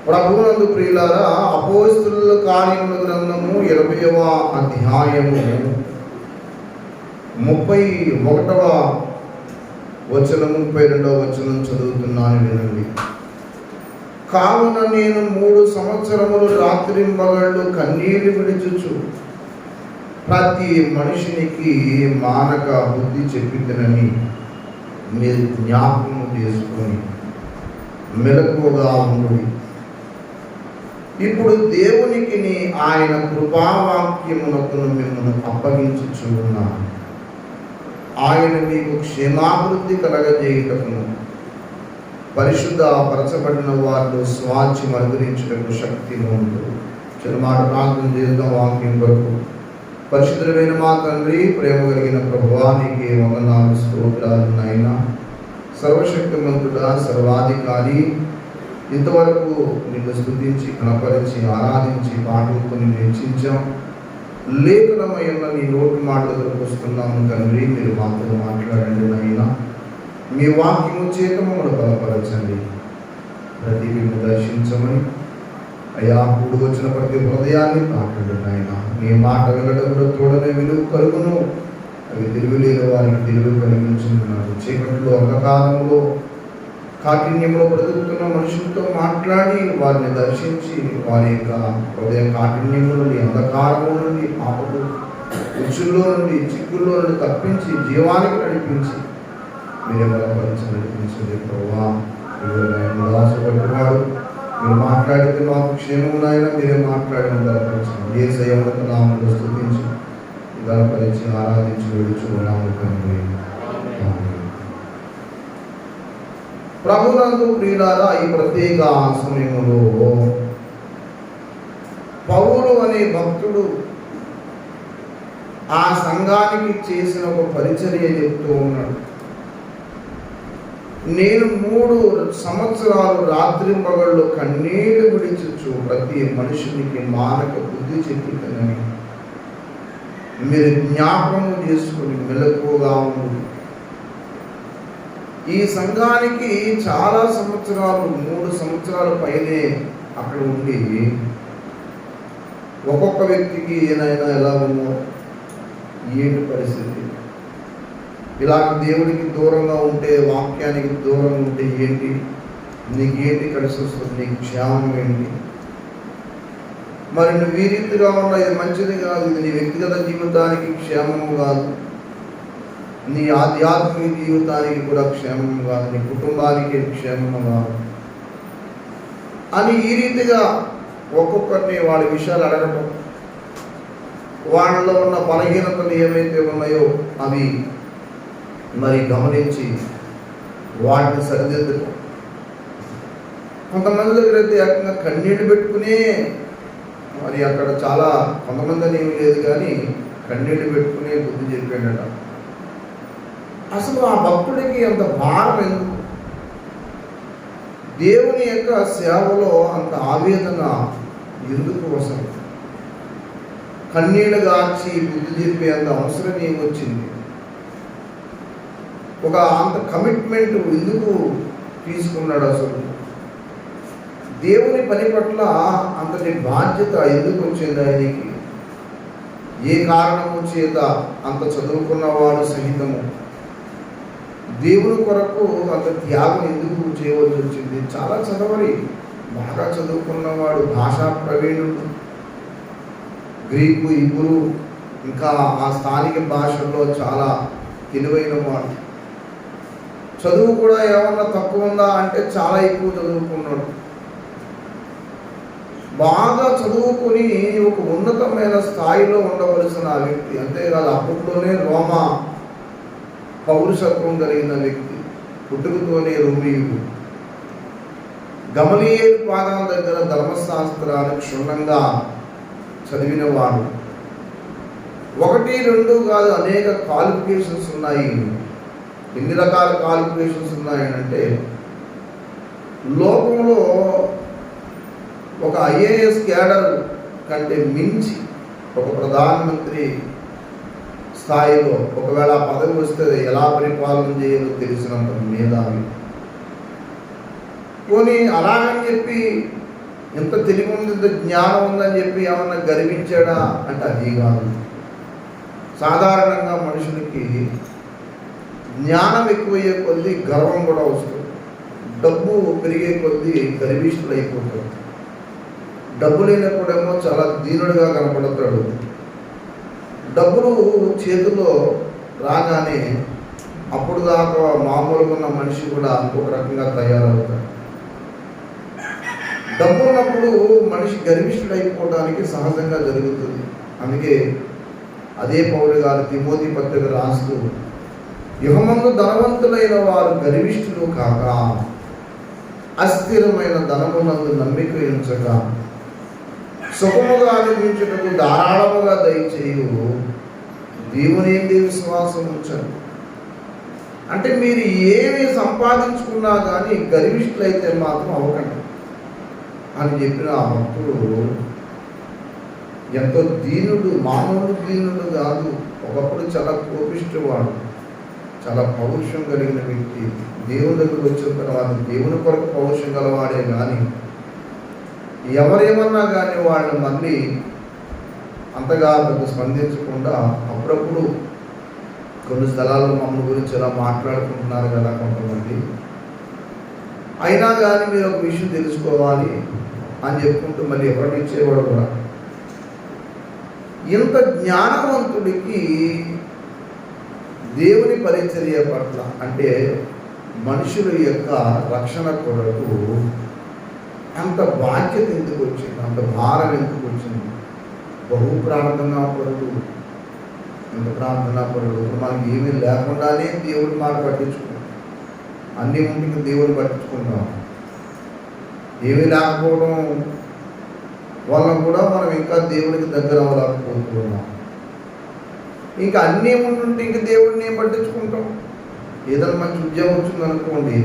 ప్రభువునందు ప్రియులారా, అపోస్తలుల కార్యముల గ్రంథము 20వ అధ్యాయము 31వ వచనం 32వ వచనం చదువుతున్నాను, వినండి. కావున నేను 3 సంవత్సరములు రాత్రింబగళ్ళు కన్నీళ్లు విడుచుచు ప్రతి మనిషినికి మానక బుద్ధి చెప్పిద్దనని మీరు జ్ఞాపకము చేసుకొని మెలకువగా ఉండుడి. ఇప్పుడు దేవునికి ఆయన కృపావాక్యమునకు మిమ్మల్ని అప్పగించుచున్నాను. ఆయన మీకు క్షేమాభివృద్ధి కలగజేయుటకును పరిశుద్ధ పరచబడిన వారిలో స్వాస్థ్యం అనుగ్రహించుటకు శక్తి ఉంది. చిన్నమాట ప్రార్థన చేద్దాం. వాక్యం వరకు పరిశుద్ధమైన మా తండ్రి, ప్రేమ కలిగిన ప్రభువా, నీకే వందనాలు, స్తోత్రాలు నాయనా. సర్వశక్తిమంతుడా, సర్వాధికారి, ఇంతవరకు నిన్ను స్తుతించి కనపరించి ఆరాధించి పాటలతో నిన్ను హెచ్చించాం. లేఖనమైన నీ నోటి మాట దగ్గరకు వస్తున్నాము తండ్రి. మీరు మాతో మాట్లాడండి నాయనా. మీ వాక్యము చేత మమ్మల్ని బలపరచండి. ప్రతి విని దర్శించమని అయ్యా, కూడి వచ్చిన ప్రతి హృదయాన్ని తాకండి నాయనా. నీ మాట వినడంలో తోడనే విలువ కలుగును. అవి తెలివిలేని వారికి తెలివి కలిగించుకున్నాడు. చీకట్లో అంధకారంలో కాఠిన్యంలో బ్రతుకుతున్న మనుషులతో మాట్లాడి వారిని దర్శించి వారి యొక్క హృదయ కాఠిన్యము నుండి, అంధకారము నుండి, పాపపు ఉచ్చుల్లో నుండి, చిక్కుల్లో నుండి తప్పించి జీవానికి నడిపించి మీరే బలపరిచి నడిపించండి ప్రభువా. ఆశపడినవాడు మీరు మాట్లాడితే మాకు క్షేమం నాయన. మీరే మాట్లాడిన బలపరచండి. ఏ సయములకు నామను స్తుతించి బలపరిచి ఆరాధించి విడుచున్నాము తండ్రి. ప్రభునందు ప్రియులారా, ఈ ప్రత్యేక సమయంలో పౌలు అనే భక్తుడు ఆ సంఘానికి చేసిన ఒక పరిచర్య చెప్తూ ఉన్నాడు. నేను 3 సంవత్సరాలు రాత్రింబగళ్ళు కన్నీళ్లు విడిచుచు ప్రతి మనుషునికి మానక బుద్ధి చెప్పుతానని మీరు జ్ఞాపకం చేసుకుని మెలకువగా ఉండు. ఈ సంఘానికి చాలా సంవత్సరాలు, 3 సంవత్సరాల పైనే అక్కడ ఉండి ఒక్కొక్క వ్యక్తికి ఏనైనా ఎలా ఉందో, ఏంటి పరిస్థితి, ఇలాగ దేవుడికి దూరంగా ఉంటే, వాక్యానికి దూరంగా ఉంటే ఏంటి, నీకేంటి కలిసి వస్తుంది, నీకు క్షేమం ఏంటి, మరి నువ్వు ఈ రీతిగా ఉన్నా ఇది మంచిది కాదు, ఇది నీ వ్యక్తిగత జీవితానికి క్షేమము కాదు, నీ ఆధ్యాత్మిక జీవితానికి కూడా క్షేమం కాదు, నీ కుటుంబానికి క్షేమము కాదు అని ఈ రీతిగా ఒక్కొక్కరిని వాళ్ళ విషయాలు అడగటం, వాళ్ళలో ఉన్న బలహీనతలు ఏవైతే ఉన్నాయో అవి మరి గమనించి వాటిని సరిదిద్దటం. కొంతమంది దగ్గర అయితే ఏకంగా కన్నీళ్ళు పెట్టుకునే మరి అక్కడ చాలా కొంతమంది అని ఏమి లేదు కానీ కన్నీళ్ళు పెట్టుకునే బుద్ధి చెప్పాడట. అసలు ఆ భక్తుడికి అంత భారం ఎందుకు? దేవుని యొక్క సేవలో అంత ఆవేదన ఎందుకు అవసరం? కన్నీళ్ళు గార్చి బుద్ధి చెప్పే అంత అవసరం ఏమొచ్చింది? ఒక అంత కమిట్మెంట్ ఎందుకు తీసుకున్నాడు? అసలు దేవుని పని పట్ల అంతటి బాధ్యత ఎందుకు వచ్చింది ఆయనకి? ఏ కారణము చేత అంత చదువుకున్నవాడు సహితము దేవుని కొరకు అంత త్యాగం ఎందుకు చేయవలసి వచ్చింది? చాలా చదవరి, బాగా చదువుకున్నవాడు, భాషా ప్రవీణుడు, గ్రీకు, ఇబ్రూ, ఇంకా ఆ స్థానిక భాషల్లో చాలా తెలివైన వాడు. చదువు కూడా ఏమన్నా తక్కువ ఉందా అంటే చాలా ఎక్కువ చదువుకున్నాడు. బాగా చదువుకొని ఒక ఉన్నతమైన స్థాయిలో ఉండవలసిన వ్యక్తి, అంతేకాదు అప్పట్లోనే రోమా పౌరుషత్వం కలిగిన వ్యక్తి, పుట్టుకతోనే రోమియుడు, గమలీయేలు పాదాల దగ్గర ధర్మశాస్త్రాన్ని క్షుణ్ణంగా చదివినవాడు. 1, 2 కాదు, అనేక క్వాలిఫికేషన్స్ ఉన్నాయి. ఎన్ని రకాల క్వాలిఫికేషన్స్ ఉన్నాయంటే లోకంలో ఒక IAS క్యాడర్ కంటే మించి ఒక ప్రధానమంత్రి స్థాయిలో ఒకవేళ పదవి వస్తే ఎలా పరిపాలన చేయాలో తెలిసినంత మేధావి. పోనీ అలాగని చెప్పి ఎంత తెలివి ఉంది, ఇంత జ్ఞానం ఉందని చెప్పి ఏమన్నా గర్వించాడా అంటే అది కాదు. సాధారణంగా మనుషులకి జ్ఞానం ఎక్కువయ్యే కొద్దీ గర్వం కూడా వస్తుంది. డబ్బు పెరిగే కొద్దీ గర్విష్ఠులు అయిపోతాడు. డబ్బు లేనప్పుడేమో చాలా దీనుడిగా కనపడతాడు. డబ్బులు చేతిలో రాగానే అప్పుడు దాకా మామూలుగా ఉన్న మనిషి కూడా ఒక రకంగా తయారవుతాడు. డబ్బు ఉన్నప్పుడు మనిషి గర్విష్ఠుడు అయిపోవడానికి సహజంగా జరుగుతుంది. అందుకే అదే పౌలు గారు తిమోతి పత్రిక రాస్తూ, యుగమందు ధనవంతులైన వారు గర్విష్ఠులు కాక అస్థిరమైన ధనమునందు నమ్మిక ఉంచక సుఖముగా అనుభవించుటకు ధారాళముగా దయచేయు దేవుని యందు విశ్వాసం ఉంచండి. అంటే మీరు ఏమి సంపాదించుకున్నా కానీ గర్విష్ఠులైతే మాత్రం అవ్వకండి అని చెప్పిన ఆ భక్తుడు ఎంతో దీనుడు, మానవుడు దీనుడు కాదు. ఒకప్పుడు చాలా కోపిష్టివాడు, చాలా పౌరుషం కలిగిన వ్యక్తి. దేవుని దగ్గరకు వచ్చిన తర్వాత దేవుని కొరకు పౌరుషం గలవాడే కానీ ఎవరేమన్నా కానీ వాళ్ళు మళ్ళీ అంతగా పెద్ద స్పందించకుండా అప్పుడప్పుడు కొన్ని స్థలాల్లో మమ్మల్ని గురించి ఎలా మాట్లాడుకుంటున్నారు కదా కొంతమంది, అయినా కానీ మీరు ఒక విషయం తెలుసుకోవాలి అని చెప్పుకుంటూ మళ్ళీ ఎవరిని ఇచ్చేవాడు కూడా. ఇంత జ్ఞానవంతుడికి దేవుని పరిచర్య పట్ల అంటే మనుషుల యొక్క రక్షణ కొరకు అంత బాధ్యత ఎందుకు వచ్చింది, అంత భారం ఎందుకు వచ్చింది? బహు ప్రార్థనా పరుడు, ఎంత ప్రార్థనా పరుడు. మనకి ఏమీ లేకుండానే దేవుడి మాట పట్టించుకుంటాం, అన్ని ఉంటికి దేవుడిని పట్టించుకుంటాం. ఏమీ లేకపోవడం వల్ల కూడా మనం ఇంకా దేవుడికి దగ్గర అవ్వలేకపోతున్నాం. ఇంకా అన్నీ ఉంటుంటే ఇంక దేవుడిని ఏం పట్టించుకుంటాం? ఏదైనా మంచి ఉద్యోగం వచ్చిందనుకోండి,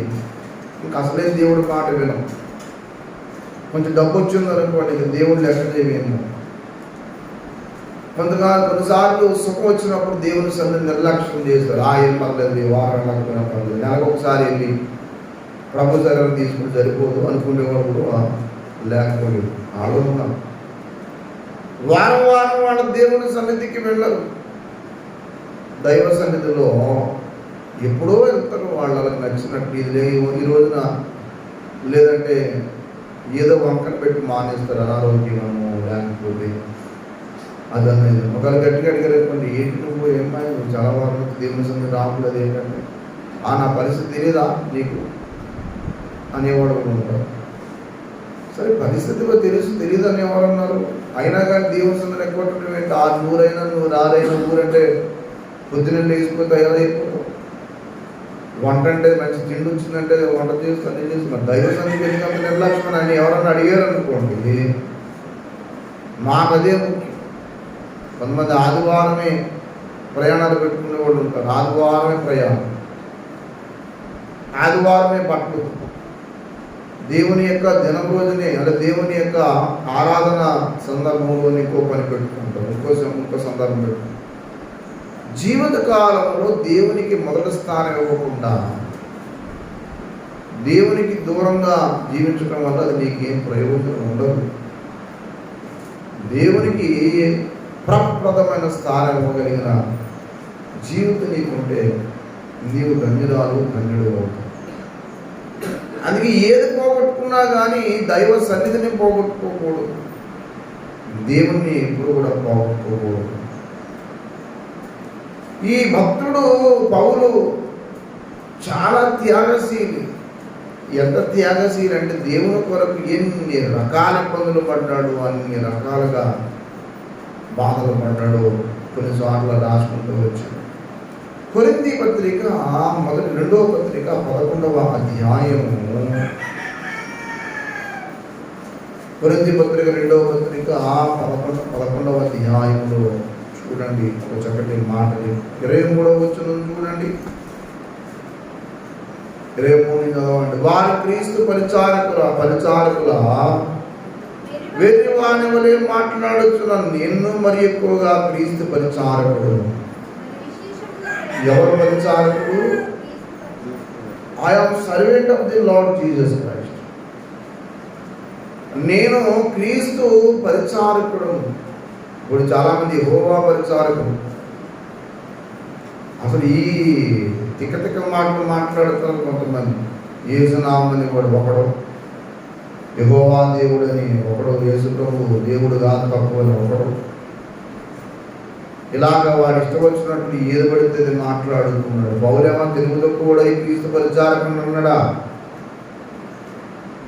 ఇంకా అసలే దేవుడి మాట వినం. కొంచెం డబ్బు వచ్చిందనుకోండి, ఇంక దేవుడు లెక్క చేయలేము. కొన్నిసార్లు సుఖం వచ్చినప్పుడు దేవుని సన్నిధిని నిర్లక్ష్యం చేస్తారు. ఏం పర్లేదు, వారం లేకపోయినా పర్లేదు, నెలకు ఒకసారి వెళ్ళి ప్రభు సరైన తీసుకుని సరిపోదు అనుకునేవాడు కూడా లేకపోలేదు. ఆలోచన వారం వారం వాళ్ళ దేవుని సన్నిధికి వెళ్ళరు. దైవ సన్నిధిలో ఎప్పుడో వెళ్తారు వాళ్ళకి నచ్చినట్టు. ఇది ఈ రోజున లేదంటే ఏదో వంకన పెట్టి మానేస్తారు, అనారోగ్యము లేకపోతే అదనేది. ఒకవేళ గట్టిగా అడిగారు, ఏంటి నువ్వు ఏమాయి, నువ్వు చాలా వారం దేవుని సన్నిధి రావట్లేదు ఏంటంటే, నా పరిస్థితి తెలియదా నీకు అనేవాడు ఉంటారు. సరే, పరిస్థితిలో తెలియదు అనేవారు అన్నారు. అయినా కానీ దేవుని సన్నిధిని ఎక్కువ ఏంటి? 6 ఊరైనా నువ్వు 6 ఊరంటే పొద్దున్న లేచిపోతే తయారైపోతావు. వంట అంటే మంచి తిండి వచ్చిందంటే వంట చేస్తూ అన్నీ చేస్తున్నారు. దైవ సన్నిధికి వెళ్ళినప్పుడు నిర్లక్ష్యం అని ఎవరన్నా అడిగారు అనుకోండి, మాకు అదే ముఖ్యం. కొంతమంది ఆదివారమే ప్రయాణాలు పెట్టుకునే వాళ్ళు ఉంటారు. ఆదివారమే ప్రయాణం, ఆదివారమే పట్టు. దేవుని యొక్క దినం రోజునే అంటే దేవుని యొక్క ఆరాధన సందర్భంలో ఇంకో పని పెట్టుకుంటాం, ఇంకో సందర్భం పెట్టుకుంటాం. జీవిత కాలంలో దేవునికి మొదటి స్థానం ఇవ్వకుండా దేవునికి దూరంగా జీవించడం వల్ల అది నీకేం ప్రయోజనం ఉండదు. దేవునికి ప్రప్రదమైన స్థానం ఇవ్వగలిగిన జీవితం నీకుంటే నీవు ధన్యురాలు, ధన్యుడు అవుతావు. అందుకే ఏది పోగొట్టుకున్నా కానీ దైవ సన్నిధిని పోగొట్టుకోకూడదు, దేవుణ్ణి ఎప్పుడు కూడా పోగొట్టుకోకూడదు. ఈ భక్తుడు పౌలు చాలా త్యాగశీలి. ఎంత త్యాగశీలి అంటే దేవుని కొరకు ఎన్ని రకాల ఇబ్బందులు పడ్డాడు, అన్ని రకాలుగా బాధలు పడ్డాడు. కొన్నిసార్లు రాసుకుంటూ వచ్చాడు. కొరింథీ పత్రిక 2వ పత్రిక 11వ అధ్యాయము, కొరింథీ పత్రిక 2వ పత్రిక 11వ అధ్యాయంలో చూడండి ఒక చక్కటి మాట. 23వ వచనం చూడండి, 23 చదవండి. వారు క్రీస్తు పరిచారకుల వేరే వాని వలె మాట్లాడుచున్నాను, నేను మరి ఎక్కువగా క్రీస్తు పరిచారకుడు. ఎవరు పరిచారకుడు? I am servant of the lord Jesus Christ. నేను క్రీస్తు పరిచారకుడు. ఇప్పుడు చాలామంది యెహోవా పరిచారకుడు. అసలు ఈ తిక్క మాటలు మాట్లాడుతున్నారు కొంతమంది. యేసునామని వాడు ఒకడు, యెహోవా దేవుడని ఒకడు, యేసు ప్రభువు దేవుడు కాదు తక్కువ అని ఒకడు. ఇలాగ వాడు ఇష్టం వచ్చినట్లు ఏది పడితే అది మాట్లాడుతున్నాడు. పౌలేమో తెలుగు తక్కువ క్రీస్తు పరిచారకుడు అన్నాడా?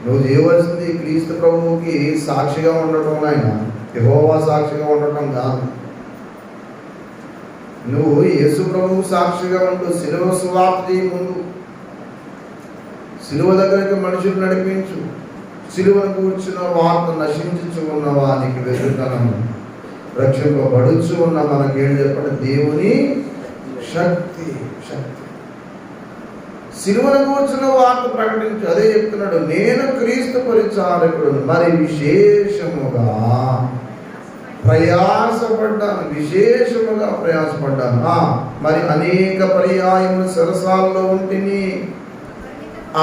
నువ్వు చేయవలసింది క్రీస్తు ప్రభువుకి సాక్షిగా ఉండటం, ఆయన యెహోవా సాక్షిగా ఉండటం కాదు. నువ్వు యేసు ప్రభువు సాక్షిగా ఉంటూ సిలువ సువార్త చేయి. ముందు సిలువ దగ్గరికి మనుషులు నడిపించు. సిలువను కూర్చున్న వార్త నశించు ఉన్న వానికి వెతుకనము, రక్షింపబడుచు ఉన్న మనకేం చెప్పండి, దేవుని శక్తి. సిలువను కూర్చున్న వార్త ప్రకటించు. అదే చెప్తున్నాడు, నేను క్రీస్తు పరిచారకుడు, మరి విశేషముగా ప్రయాసపడ్డాను. మరి అనేక పర్యాయములు సరసాల్లో ఉంటిని,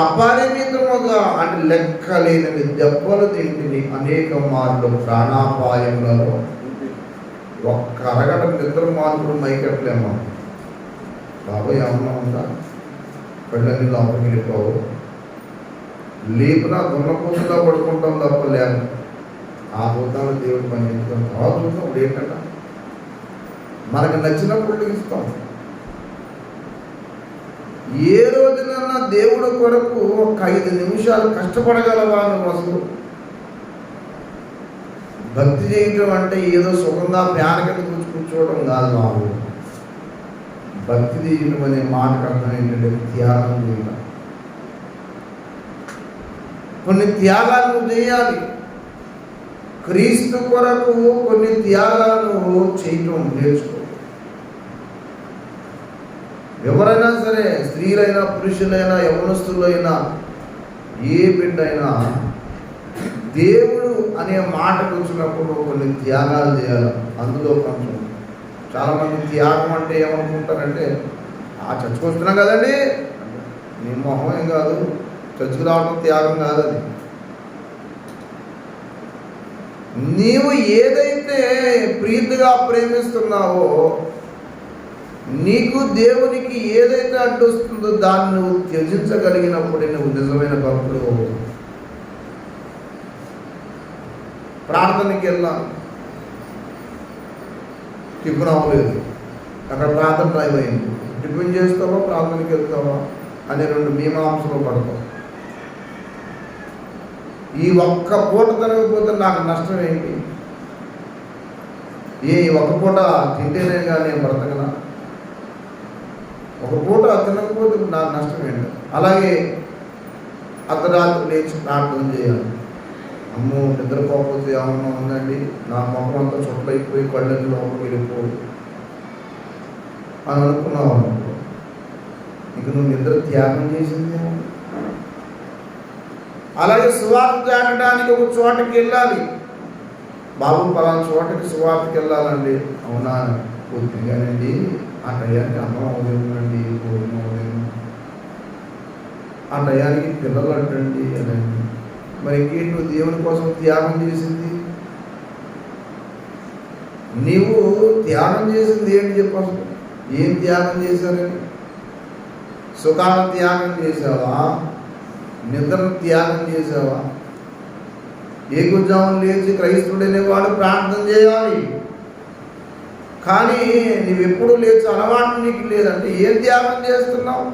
అపరిమితముగా అంటే లెక్కలేని దెబ్బలు తింటిని, అనేక మార్లు ప్రాణాపాయములలో. ఒక్క అరగంట నిద్ర మార్పుడు మైకట్లేమో బాబాయ్ ఏమన్నా ఉందా, కళ్ళన్నీ లోపలికి వెళ్ళిపోవు, లేపునా దున్నపోతులా పడుకుంటాం తప్ప లేము. ఆ చూద్దాం దేవుడు పని చేస్తాం, ఆ చూద్దాం లేకట మనకు నచ్చినప్పుడు ఇస్తాం. ఏ రోజునన్నా దేవుడు కొరకు ఒక 5 నిమిషాలు కష్టపడగలవా నువ్వు? అసలు భక్తి చేయటం అంటే ఏదో సుఖంగా ప్యాన కింద కూర్చోవడం కాదు బాబు. భక్తి చేయటం అనే మాటకు అర్థం ఏంటంటే త్యాగం చేయడం. కొన్ని త్యాగాలు నువ్వు చేయాలి. క్రీస్తు కొరకు కొన్ని త్యాగాలను చేయటం నేర్చుకో. ఎవరైనా సరే, స్త్రీలైనా పురుషులైనా యవనస్తులైనా ఏ బిడ్డైనా దేవుడు అనే మాటకు వచ్చినప్పుడు కొన్ని త్యాగాలు చేయాలి. అందులో కొంచెం చాలామంది త్యాగం అంటే ఏమనుకుంటారంటే, ఆ చర్చకు వస్తున్నాం కదండి, నీ మొహం ఏం కాదు, చర్చకు రావడం త్యాగం కాదని. నీవు ఏదైతే ప్రీతిగా ప్రేమిస్తున్నావో, నీకు దేవునికి ఏదైతే అడ్డొస్తుందో దాన్ని నువ్వు త్యజించగలిగినప్పుడే నువ్వు నిజమైన భక్తుడు. ప్రార్థనకి వెళ్ళాలి, టిఫిన్ అవ్వలేదు, అక్కడ ప్రార్థన టైం అయింది, టిఫిన్ చేస్తావా ప్రార్థనకి వెళ్తావా అనే 2 మీమాంసలో పడతావు. ఈ ఒక్క పూట తినకపోతే నాకు నష్టం ఏంటి? ఈ ఒక్క పూట తింటేనే కానీ నేను బ్రతకనా? ఒక పూట తినకపోతే నాకు నష్టం ఏంటి? అలాగే అర్ధరాత్రి లేచి ప్రార్థన చేయాలి. అమ్మో నిద్రపోకపోతే ఏమన్నా ఉందండి, నా మొహం అంతా చుట్టైపోయి కళ్ళకి లోపలికి వెళ్ళిపోవు అని అనుకున్నావు అనుకో, ఇక నువ్వు నిద్ర త్యాగం చేసిందేమో. అలాగే సువార్త చాటడానికి ఒక చోటకి వెళ్ళాలి. బాబు పలానా చోటకి సువార్తకి వెళ్ళాలండి. అవునా, పూర్తిగానండి ఆ టయానికి అన్నం అవలేదండి, భోజనం అవలేదు, ఆ టయానికి పిల్లలు అంటండి అనండి. మరి ఇంకేంటి నువ్వు దేవుని కోసం త్యాగం చేసింది? నీవు త్యాగం చేసింది ఏంటి చెప్పు అసలు? ఏం త్యాగం చేశారని? సుఖాన్ని త్యాగం చేసావా? నిద్రను త్యాగం చేసావా? ఏకుజామున లేచి క్రైస్తవుడనే వాడు ప్రార్థన చేయాలి. కానీ నువ్వెప్పుడు లేచి అలవాటు నీకు లేదంటే ఏం త్యాగం చేస్తున్నావు?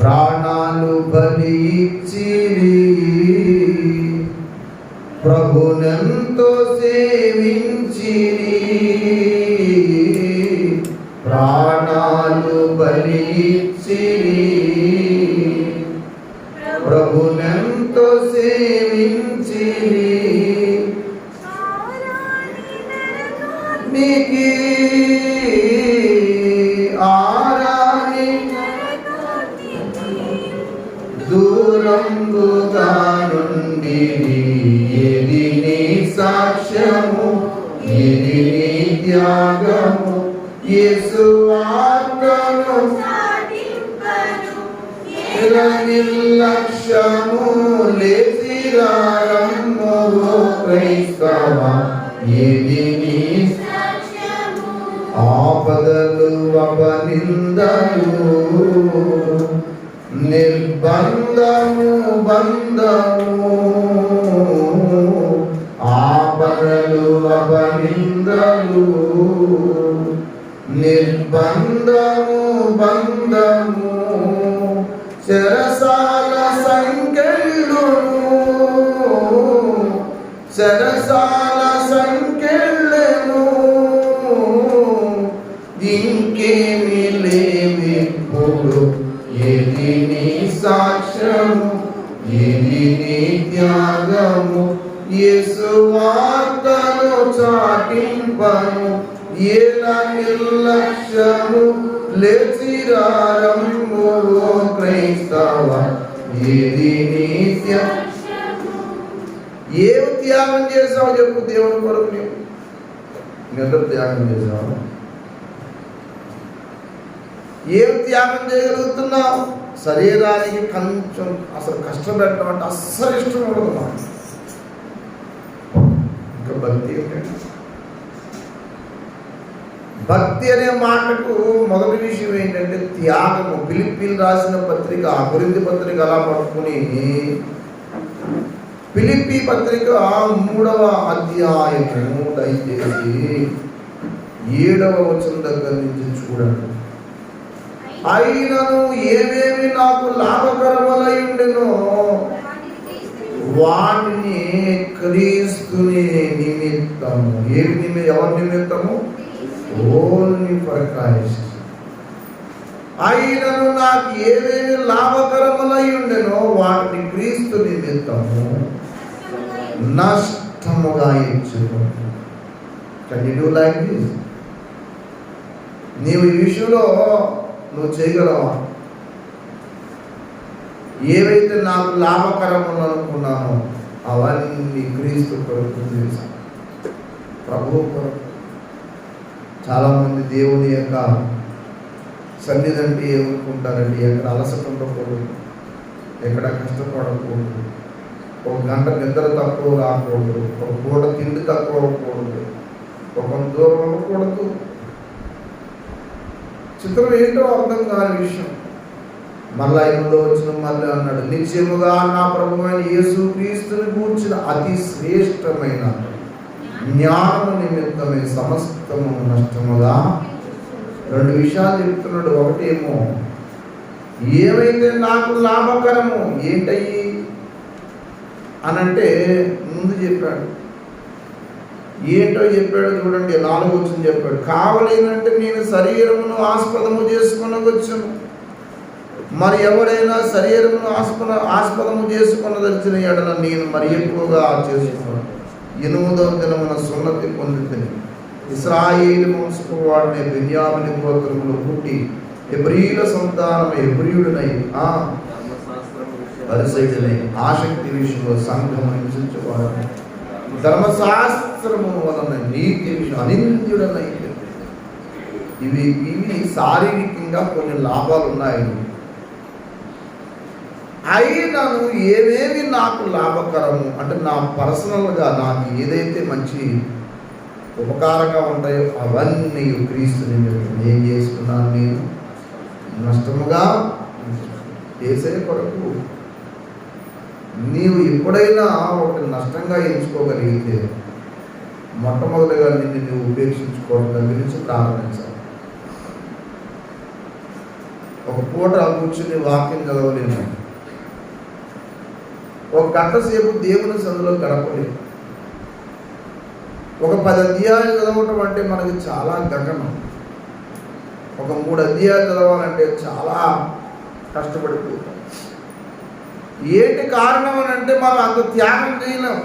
ప్రాణాలు బలి ఇచ్చిరి, ప్రభునెంతో సేవించిరి. ప్రాణాలు బలి ఇచ్చిరి, ప్రభునెంతో సేవించిరి. నీకి ఆరాని దూరంగా నుండి, ఏది నీ సాక్ష్యము, ఏది నీ త్యాగము, యేసు ఆజ్ఞను ఏల నిర్లక్ష్యము లేచిరారమ్ము క్రైస్తవ, ఏది నీ ఆపదలు అపనిందలు నిర్బంధము బంధము, ఆపదలు అపనిందలు నిర్బంధము బంధము, చెరసాల సంకెళ్ళును చెరసాల సంకెళ్ళెను, ఇంకేమి లేవిప్పుడు, ఏది నీ సాక్ష్యము, ఏది నీ త్యాగము, యేసు వార్తను చాటింపను, ఏల నిర్లక్ష్యము లేచిరారమ్ము క్రైస్తవ, ఏది నీ ఏం త్యాగం చేసావు చెప్పు దేవుని కొరకు. నీవు నిద్ర త్యాగం చేసావు, ఏం త్యాగం చేయగలుగుతున్నావు? శరీరానికి కొంచెం అసలు కష్టం పెట్టడం అంటే అస్సలు ఇష్టం ఉండదు మాకు. ఇంకా భక్తి ఏంటంటే, భక్తి అనే మాటకు మొదటి విషయం ఏంటంటే త్యాగము. ఫిలిప్పీలు రాసిన పత్రిక, కొరింథీ పత్రిక అలా పట్టుకుని ఫిలిప్పీ పత్రిక 3వ అధ్యాయము దయచేసి 7వ వచనం దగ్గర నుంచి చూడండి. అయినను ఏమేమి నాకు లాభకరములై ఉండెనో వాటిని క్రీస్తుని నిమిత్తము. ఎవరి నిమిత్తము? Only for Christ. అయినను నాకు ఏమేమి లాభకరములై ఉండెనో వాటిని క్రీస్తు నిమిత్తము నష్టముగా ఎంచుకుంటున్నాను. Can you do like this? నీవు ఈ విషయంలో నువ్వు చేయగలవా? ఏవైతే నాకు లాభకరములు అనుకున్నానో అవన్నీ క్రీస్తు కొరకు చేశాను, ప్రభువు కొరకు. చాలామంది దేవుని యొక్క సన్నిధి అంటే ఏమనుకుంటారండి, ఎక్కడ అలసట ఉండకూడదు, ఎక్కడ కష్టపడకూడదు, ఒక గంట నిద్ర తక్కువ రాకూడదు, ఒక పూట తిండి తక్కువ అవ్వకూడదు, ఒక దూరం అవ్వకూడదు. చిత్రం ఏంటో అర్థం కాని విషయం. మళ్ళా 8వ వచనం మళ్ళీ అన్నాడు, నిశ్చయముగా నా ప్రభువైన యేసుక్రీస్తుని గూర్చిన అతి శ్రేష్టమైన జ్ఞానము నిమిత్తమే సమస్తము నష్టముగా. 2 విషయాలు చెప్తున్నాడు. ఒకటేమో ఏవైతే నాకు లాభకరము ఏంటయ్యి అనంటే ముందు చెప్పాడు. ఏంటో చెప్పాడు చూడండి. 4వ వచనం చెప్పాడు, కావలేనంటే నేను శరీరమును ఆస్పదము చేసుకొనవచ్చును, మరి ఎవడైనా శరీరమును ఆస్పదము చేసుకొనదలిచిన ఎడల నేను మరి ఎక్కువగా చేసుకున్నాను. 8వ దినమున సున్నతి పొందితిని, ఇశ్రాయేలు వంశపు వాడిని బెన్యామీను గోత్రములో పుట్టి హెబ్రీయుల సంతానం హెబ్రీయుడినై పరిసైతులై ఆసక్తి విషయంలో సంఘము హింసించువాడని ధర్మశాస్త్రము వలన నీతి విషయం అనింద్యుడనై. ఇవి శారీరకంగా కొన్ని లాభాలు ఉన్నాయి. అయినను ఏమేమి నాకు లాభకరము అంటే నా పర్సనల్గా నాకు ఏదైతే మంచి ఉపకారంగా ఉంటాయో అవన్నీ క్రీస్తుని ఏం చేసుకున్నాను, నేను నష్టముగా చేసే కొరకు. నీవు ఎప్పుడైనా ఒకటి నష్టంగా ఎంచుకోగలిగితే మొట్టమొదటిగా నిన్ను నువ్వు ఉపేక్షించుకోవడం దగ్గర నుంచి ప్రారంభించాలి. ఒక పూట కూర్చుని వాక్యం చదవలేను, ఒక గంట సేపు దేవుని సందులో గడపలేదు, ఒక 10 అధ్యాయాలు చదవటం అంటే మనకి చాలా గగనం. ఒక 3 అధ్యాయాలు చదవాలంటే చాలా కష్టపడిపోతాం. ఏంటి కారణం అని అంటే మనం అంత త్యాగం చేయలేం.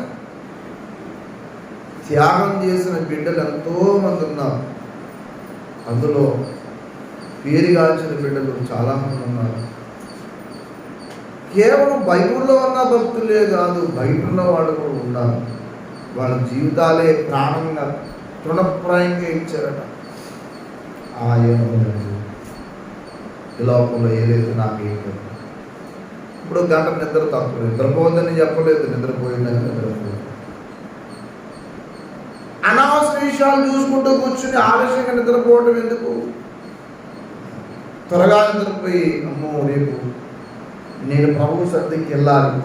త్యాగం చేసిన బిడ్డలు ఎంతోమంది ఉన్నారు. అందులో పేరుగాల్చిన బిడ్డలు చాలామంది ఉన్నారు. కేవలం బైబిల్లో ఉన్న భక్తులే కాదు, బయటలో వాళ్ళు కూడా ఉన్నారు. వాళ్ళ జీవితాలే ప్రాణంగా తృణప్రాయంగా ఇచ్చారట. ఈ లోకంలో ఏదైతే నాకు ఏంటో ఇప్పుడు గంట నిద్ర తక్కువ, నిద్రపోవద్దని చెప్పలేదు, నిద్రపోయిందని నిద్రపోయింది. అనవసర విషయాలు చూసుకుంటూ కూర్చుని ఆలస్యంగా నిద్రపోవడం ఎందుకు? త్వరగా నిద్రపోయి, అమ్మో రేపు నేను ప్రభు సన్నిధికి వెళ్ళాలి,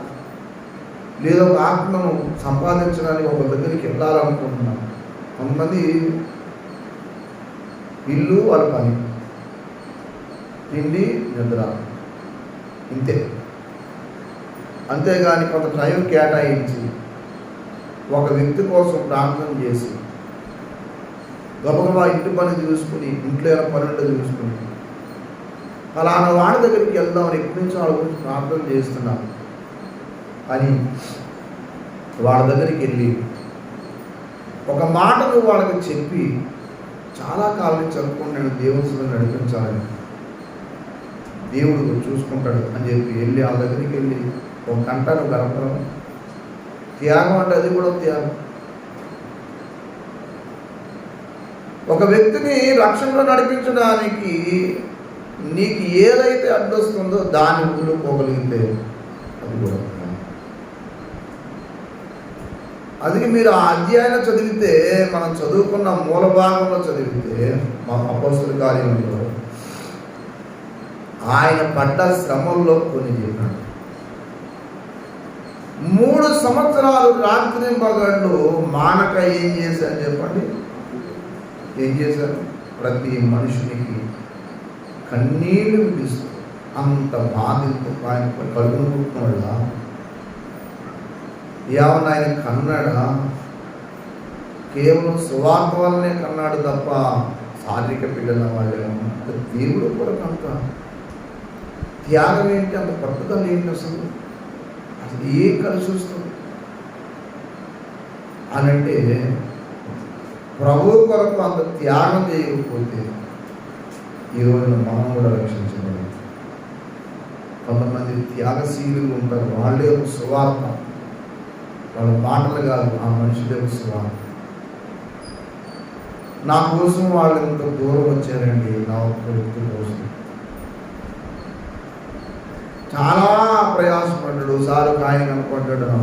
లేదా ఒక ఆత్మను సంపాదించడానికి ఒక దగ్గరికి వెళ్ళాలనుకుంటున్నాను. కొంతమంది ఇల్లు వాళ్ళ పని, తిండి నిద్ర, ఇంతే. అంతేగాని కొంత టైం కేటాయించి ఒక వ్యక్తి కోసం ప్రార్థన చేసి గబగబా ఇంటి పని చూసుకుని, ఇంట్లో ఏమైనా పని ఉంటే చూసుకుని, ఫలానా వాడి దగ్గరికి వెళ్దామని ఎప్పటి నుంచో వాళ్ళ గురించి ప్రార్థన చేస్తున్నాను అని వాళ్ళ దగ్గరికి వెళ్ళి ఒక మాటను వాళ్ళకి చెప్పి చాలా కాలం నుంచి అనుకుని నేను దేవుని నడిపించాలని, దేవుడు చూసుకుంటాడు అని చెప్పి వెళ్ళి వాళ్ళ దగ్గరికి వెళ్ళి ఒక గంటను గడపడం త్యాగం అంటే అది కూడా త్యాగం. ఒక వ్యక్తిని రక్షణలో నడిపించడానికి నీకు ఏదైతే అడ్డొస్తుందో దాన్ని వదులుకోగలిగితే అది కూడా. అందుకే మీరు ఆ అధ్యాయం చదివితే, మనం చదువుకున్న మూల భాగంలో చదివితే మా అపోస్తల కార్యంలో ఆయన పడ్డ శ్రమల్లో కొన్ని చెప్పాడు. 3 సంవత్సరాలు రాత్రి పగళ్ళు మానక ఏం చేశారు చెప్పండి? ఏం చేశారు? ప్రతి మనుషునికి కన్నీళ్ళు విధిస్తూ అంత బాధితో ఆయన కడుపు పుట్టినోళ్ళ ఏమన్నా ఆయన కన్నాడా? కేవలం సువార్త వల్లనే కన్నాడు తప్ప శారీరక పిల్లల వాళ్ళేమో. దేవుడు కూడా అంత త్యాగం ఏంటి, అంత పట్టుదల ఏంటి, అసలు ఏం కలిసి వస్తుంది అనంటే ప్రభు కొరకు అంత త్యాగం చేయకపోతే ఈ రోజున మనం కూడా రక్షించబడి. కొంతమంది త్యాగశీలులు ఉంటారు, వాళ్ళే ఒక సువార్త, వాళ్ళ మాటలు కాదు, ఆ మనుషులే ఒక సువార్త. నా కోసం వాళ్ళు ఇంత దూరం వచ్చారండి, నా ఒక్క వ్యక్తి కోసం. చాలా ప్రయాసపడ్డాడు, ఒకసారి ఒక ఆయన కనపడ్డాడు నా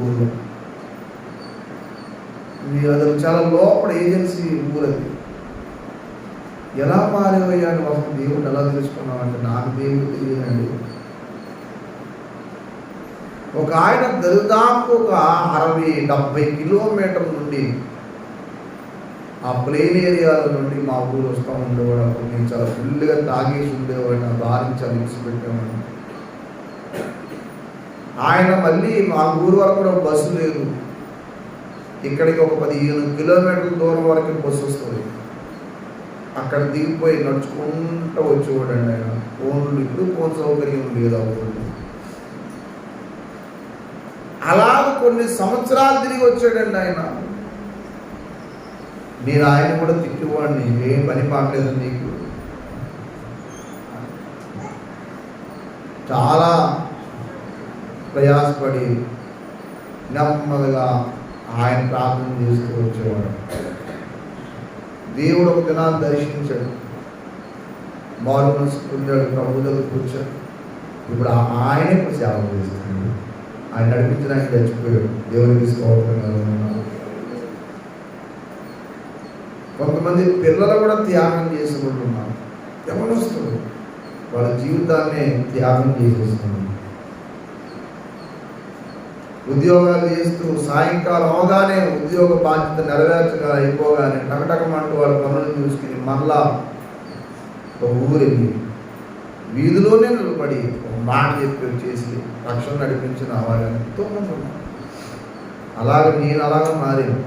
ఊళ్ళో. అది చాలా లోపల ఏజెన్సీ ఊరది. ఎలా మారేవయ్యాడు అసలు, దేవుడు ఎలా తెలుసుకున్నామంటే నాకు దేవుడు తెలియదండి. ఒక ఆయన దరిదాపు ఒక 60-70 కిలోమీటర్ల నుండి ఆ ప్లేన్ ఏరియాల నుండి మా ఊరు వస్తూ ఉండేవాడు. అప్పుడు నేను చాలా ఫుల్గా తాగేసి ఉండేవాడు, నా దారిని చాలా విడిచిపెట్టేవాడు. ఆయన మళ్ళీ మా ఊరు వరకు కూడా బస్సు లేదు, ఇక్కడికి ఒక 15 కిలోమీటర్ల దూరం వరకు బస్సు వస్తుంది. అక్కడ దిగిపోయి నడుచుకుంటూ వచ్చేవాడండి ఆయన. ఫోన్లు, ఇప్పుడు ఫోన్ సౌకర్యం లేదు అప్పుడు. అలా కొన్ని సంవత్సరాలు తిరిగి వచ్చాడండి ఆయన. నేను ఆయన కూడా తిట్టువాడిని, ఏం పని పాకలేదు నీకు. చాలా ప్రయాసపడి నెమ్మదిగా ఆయన ప్రార్థన చేస్తూ వచ్చేవాడు. దేవుడు ఒక దినాన్ని దర్శించాడు, మారు మనసు పొందాడు, ప్రభు దగ్గర కూర్చాడు. ఇప్పుడు ఆయనే సేవ చేస్తున్నాడు. ఆయన నడిపించడానికి చచ్చిపోయాడు. దేవునికి స్తోత్రం. కొంతమంది పిల్లలు కూడా త్యాగం చేసే వాళ్ళు ఉన్నారు. యవ్వనస్తులు వాళ్ళ జీవితాన్ని త్యాగం చేసేస్తున్నారు. ఉద్యోగాలు చేస్తూ సాయంకాలం అవగానే ఉద్యోగ బాధ్యత నెరవేర్చగా అయిపోగానే టకటకమంటూ వాళ్ళ పనులు చూసుకుని మళ్ళా ఒక ఊరెళ్ళి వీధిలోనే నిలబడి ఒక మాట చెప్పి వచ్చేసి రక్షణ నడిపించిన వాళ్ళని ఎంతో మంది ఉన్నారు. అలాగే నేను అలాగే మారాను.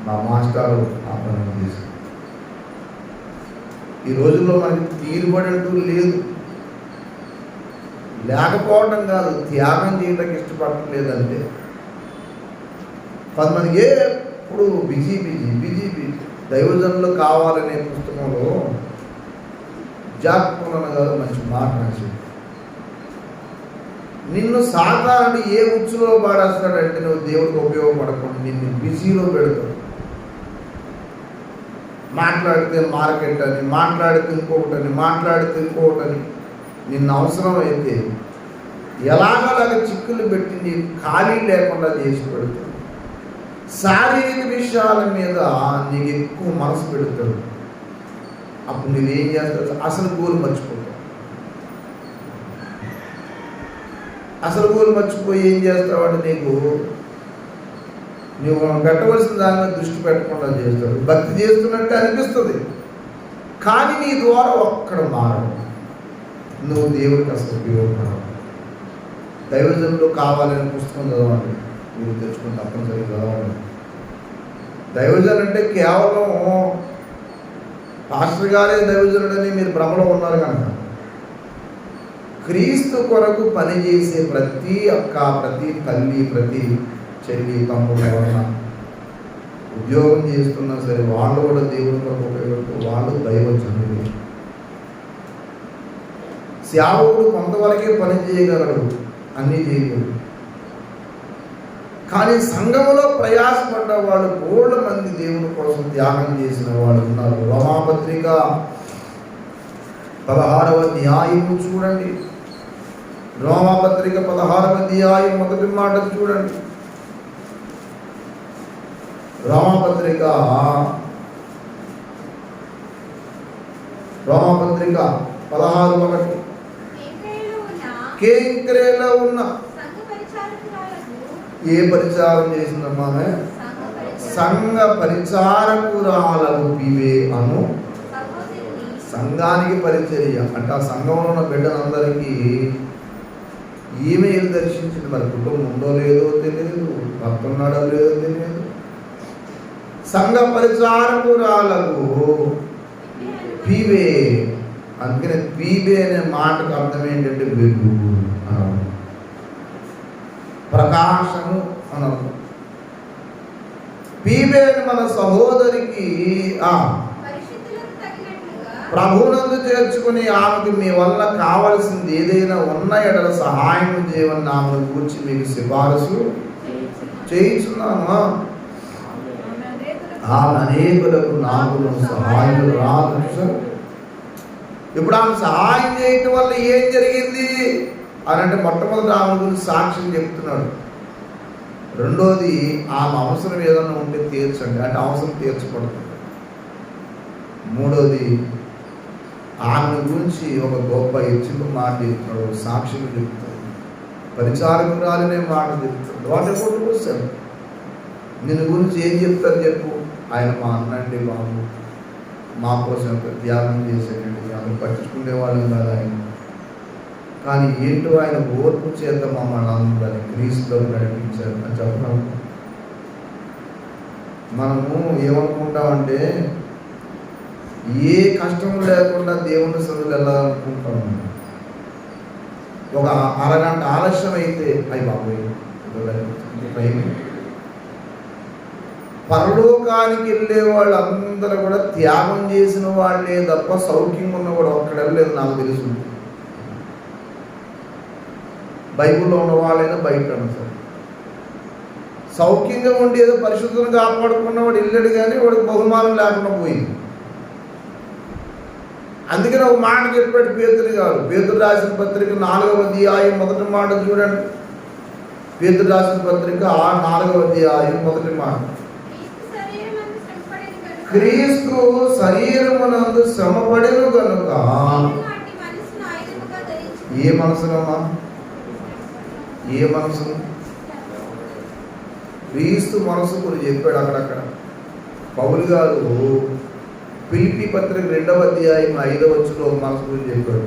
మా మాస్టారు ఆ పని చేసి ఈ రోజుల్లో మనకి తీరుబడంటూ లేదు. లేకపోవడం కాదు, త్యాగం చేయడానికి ఇష్టపడటం లేదంటే. కొంతమందికి ఎప్పుడు బిజీ బిజీ బిజీ బిజీ. దైవజనులు కావాలనే పుస్తకంలో జాక్పోలన గారు మంచి మాట రాశాడు. నిన్ను సాతానుడు ఏ ఉచ్చులో పాడేస్తాడంటే నువ్వు దేవుడికి ఉపయోగపడకుండా నిన్ను బిజీలో పెడతాడు. మాట్లాడితే మార్కెట్ అని, మాట్లాడితే ఇంకొకటని, మాట్లాడితే ఇంకొకటని. నిన్న అవసరమైతే ఎలాగలాగ చిక్కులు పెట్టి నీకు ఖాళీ లేకుండా చేసి పెడుతుంది. శారీరక విషయాల మీద నీకు ఎక్కువ మనసు పెడతాడు. అప్పుడు నువ్వేం చేస్తావు? అసలు గోలు మర్చిపోతావు. అసలు గోలు మర్చిపోయి ఏం చేస్తావు అంటే నువ్వు పెట్టవలసిన దాని మీద దృష్టి పెట్టకుండా చేస్తాడు. భక్తి చేస్తున్నట్టు అనిపిస్తుంది, కానీ నీ ద్వారా ఒక్కడ మారడు. నువ్వు దేవుడికి అసలు ఉపయోగపడవు. దైవజనులు కావాలని పుస్తకం చదవండి, మీరు తెచ్చుకుని తప్పనిసరిగా చదవండి. దైవజనుడు అంటే కేవలం పాస్టర్ గారే దైవజనుడని మీరు భ్రమలో ఉన్నారు కనుక, క్రీస్తు కొరకు పనిచేసే ప్రతి అక్క, ప్రతి తల్లి, ప్రతి చెల్లి, తమ్ముడు ఎవరన్నా ఉద్యోగం చేస్తున్నా సరే వాళ్ళు కూడా దేవుని కొరకు ఉపయోగపడుతూ వాళ్ళు దైవజనుడు. సేవకుడు కొంతవరకే పని చేయగలడు, అన్నీ చేయగలడు. కానీ సంఘములో ప్రయాసపడ్డ వాళ్ళు కోట్ల మంది దేవుని కోసం త్యాగం చేసిన వాళ్ళు ఉన్నారు. రోమాపత్రిక 16వ అధ్యాయము చూడండి. రోమాపత్రిక 16వ అధ్యాయం మొదటి మాట చూడండి. రోమాపత్రిక 16:1 కేంక్రేలో ఉన్న ఏ పరిచారం చేసిందమ్మా? సంఘ పరిచారకురాలకు ఇవే అను సంఘానికి పరిచర్య అంటే ఆ సంఘంలో ఉన్న బిడ్డలందరికీ ఈమెయిల్ దర్శించింది. మరి కుటుంబం ఉందో లేదో తెలియదు, భర్త ఉన్నాడో లేదో తెలియదు. సంఘ పరిచారకురాలకు పీవే, అందుకనే పీవే అనే మాటకు అర్థం ఏంటంటే వెలుగు అన్నాడు, ప్రకాశము అన్నాడు. పీవే మన సహోదరికి ప్రభువునందు చేర్చుకుని ఆమెకు మీ వల్ల కావలసింది ఏదైనా ఉన్న ఎడల సహాయం చేయమని ఆమెను కూర్చి మీకు సిఫారసు చేయించున్నాను. ఆమె అనేకులకు నాకు సహాయం రాదు. ఇప్పుడు ఆమె సహాయం చేయటం వల్ల ఏం జరిగింది అని అంటే మొట్టమొదటి ఆమె గురించి సాక్ష్యం చెప్తున్నాడు. రెండోది ఆమె అవసరం ఏదన్నా ఉంటే తీర్చండి అంటే అవసరం తీర్చబడుతుంది. మూడోది ఆమె గురించి ఒక గొప్ప హెచ్చింపు మాట చెప్తున్నాడు, సాక్ష్యం చెప్తాడు, పరిచారకురాలనే మాట చెప్తాడు. వాటి కూడా చూస్తాడు. నిన్ను గురించి ఏం చెప్తారు చెప్పు? ఆయన మా అన్నండి బాబు, మా కోసం ఎంత త్యాగం చేశాడండి, ఆమె పట్టించుకునే వాళ్ళు కాదు ఆయన, కానీ ఏంటో ఆయన ఓర్పు చేత మమ్మల్ని అందరినీ క్రీస్తులో నడిపించారు అని చెప్పడం. మనము ఏమనుకుంటామంటే ఏ కష్టం లేకుండా దేవుని సదులు వెళ్ళాలనుకుంటాము. ఒక అరగంట ఆలస్యం అయితే అయ్యి బాబోయ్ టైం. పరలోకానికి వెళ్ళే వాళ్ళు అందరూ కూడా త్యాగం చేసిన వాళ్ళే తప్ప సౌఖ్యంగా ఉన్న కూడా ఒక్కడ వెళ్ళలేదు నాకు తెలుసు. బైబిల్లో ఉన్న వాళ్ళైనా బయట సార్ సౌఖ్యంగా ఉండి ఏదో పరిశుద్ధంగా కాపాడుకున్నవాడు వెళ్ళాడు, కానీ వాడికి బహుమానం లేకుండా పోయింది. అందుకని ఒక మాట చెప్పాడు పేతురు గారు. పేతురు రాసిన పత్రిక 4వ అధ్యాయం మొదటి మాట చూడండి. పేతురు రాసిన పత్రిక 4వ అధ్యాయం మొదటి మాట. క్రీస్తు శరీరమునందు శ్రమపడెను కనుక. ఏ మనసునమ్మా? ఏ మనసు? క్రీస్తు మనసు గురించి చెప్పాడు అక్కడక్కడ. పౌలు గారు ఫిలిప్పీ పత్రిక 2వ అధ్యాయం 5వ వచనంలో మనసు గురించి చెప్పాడు.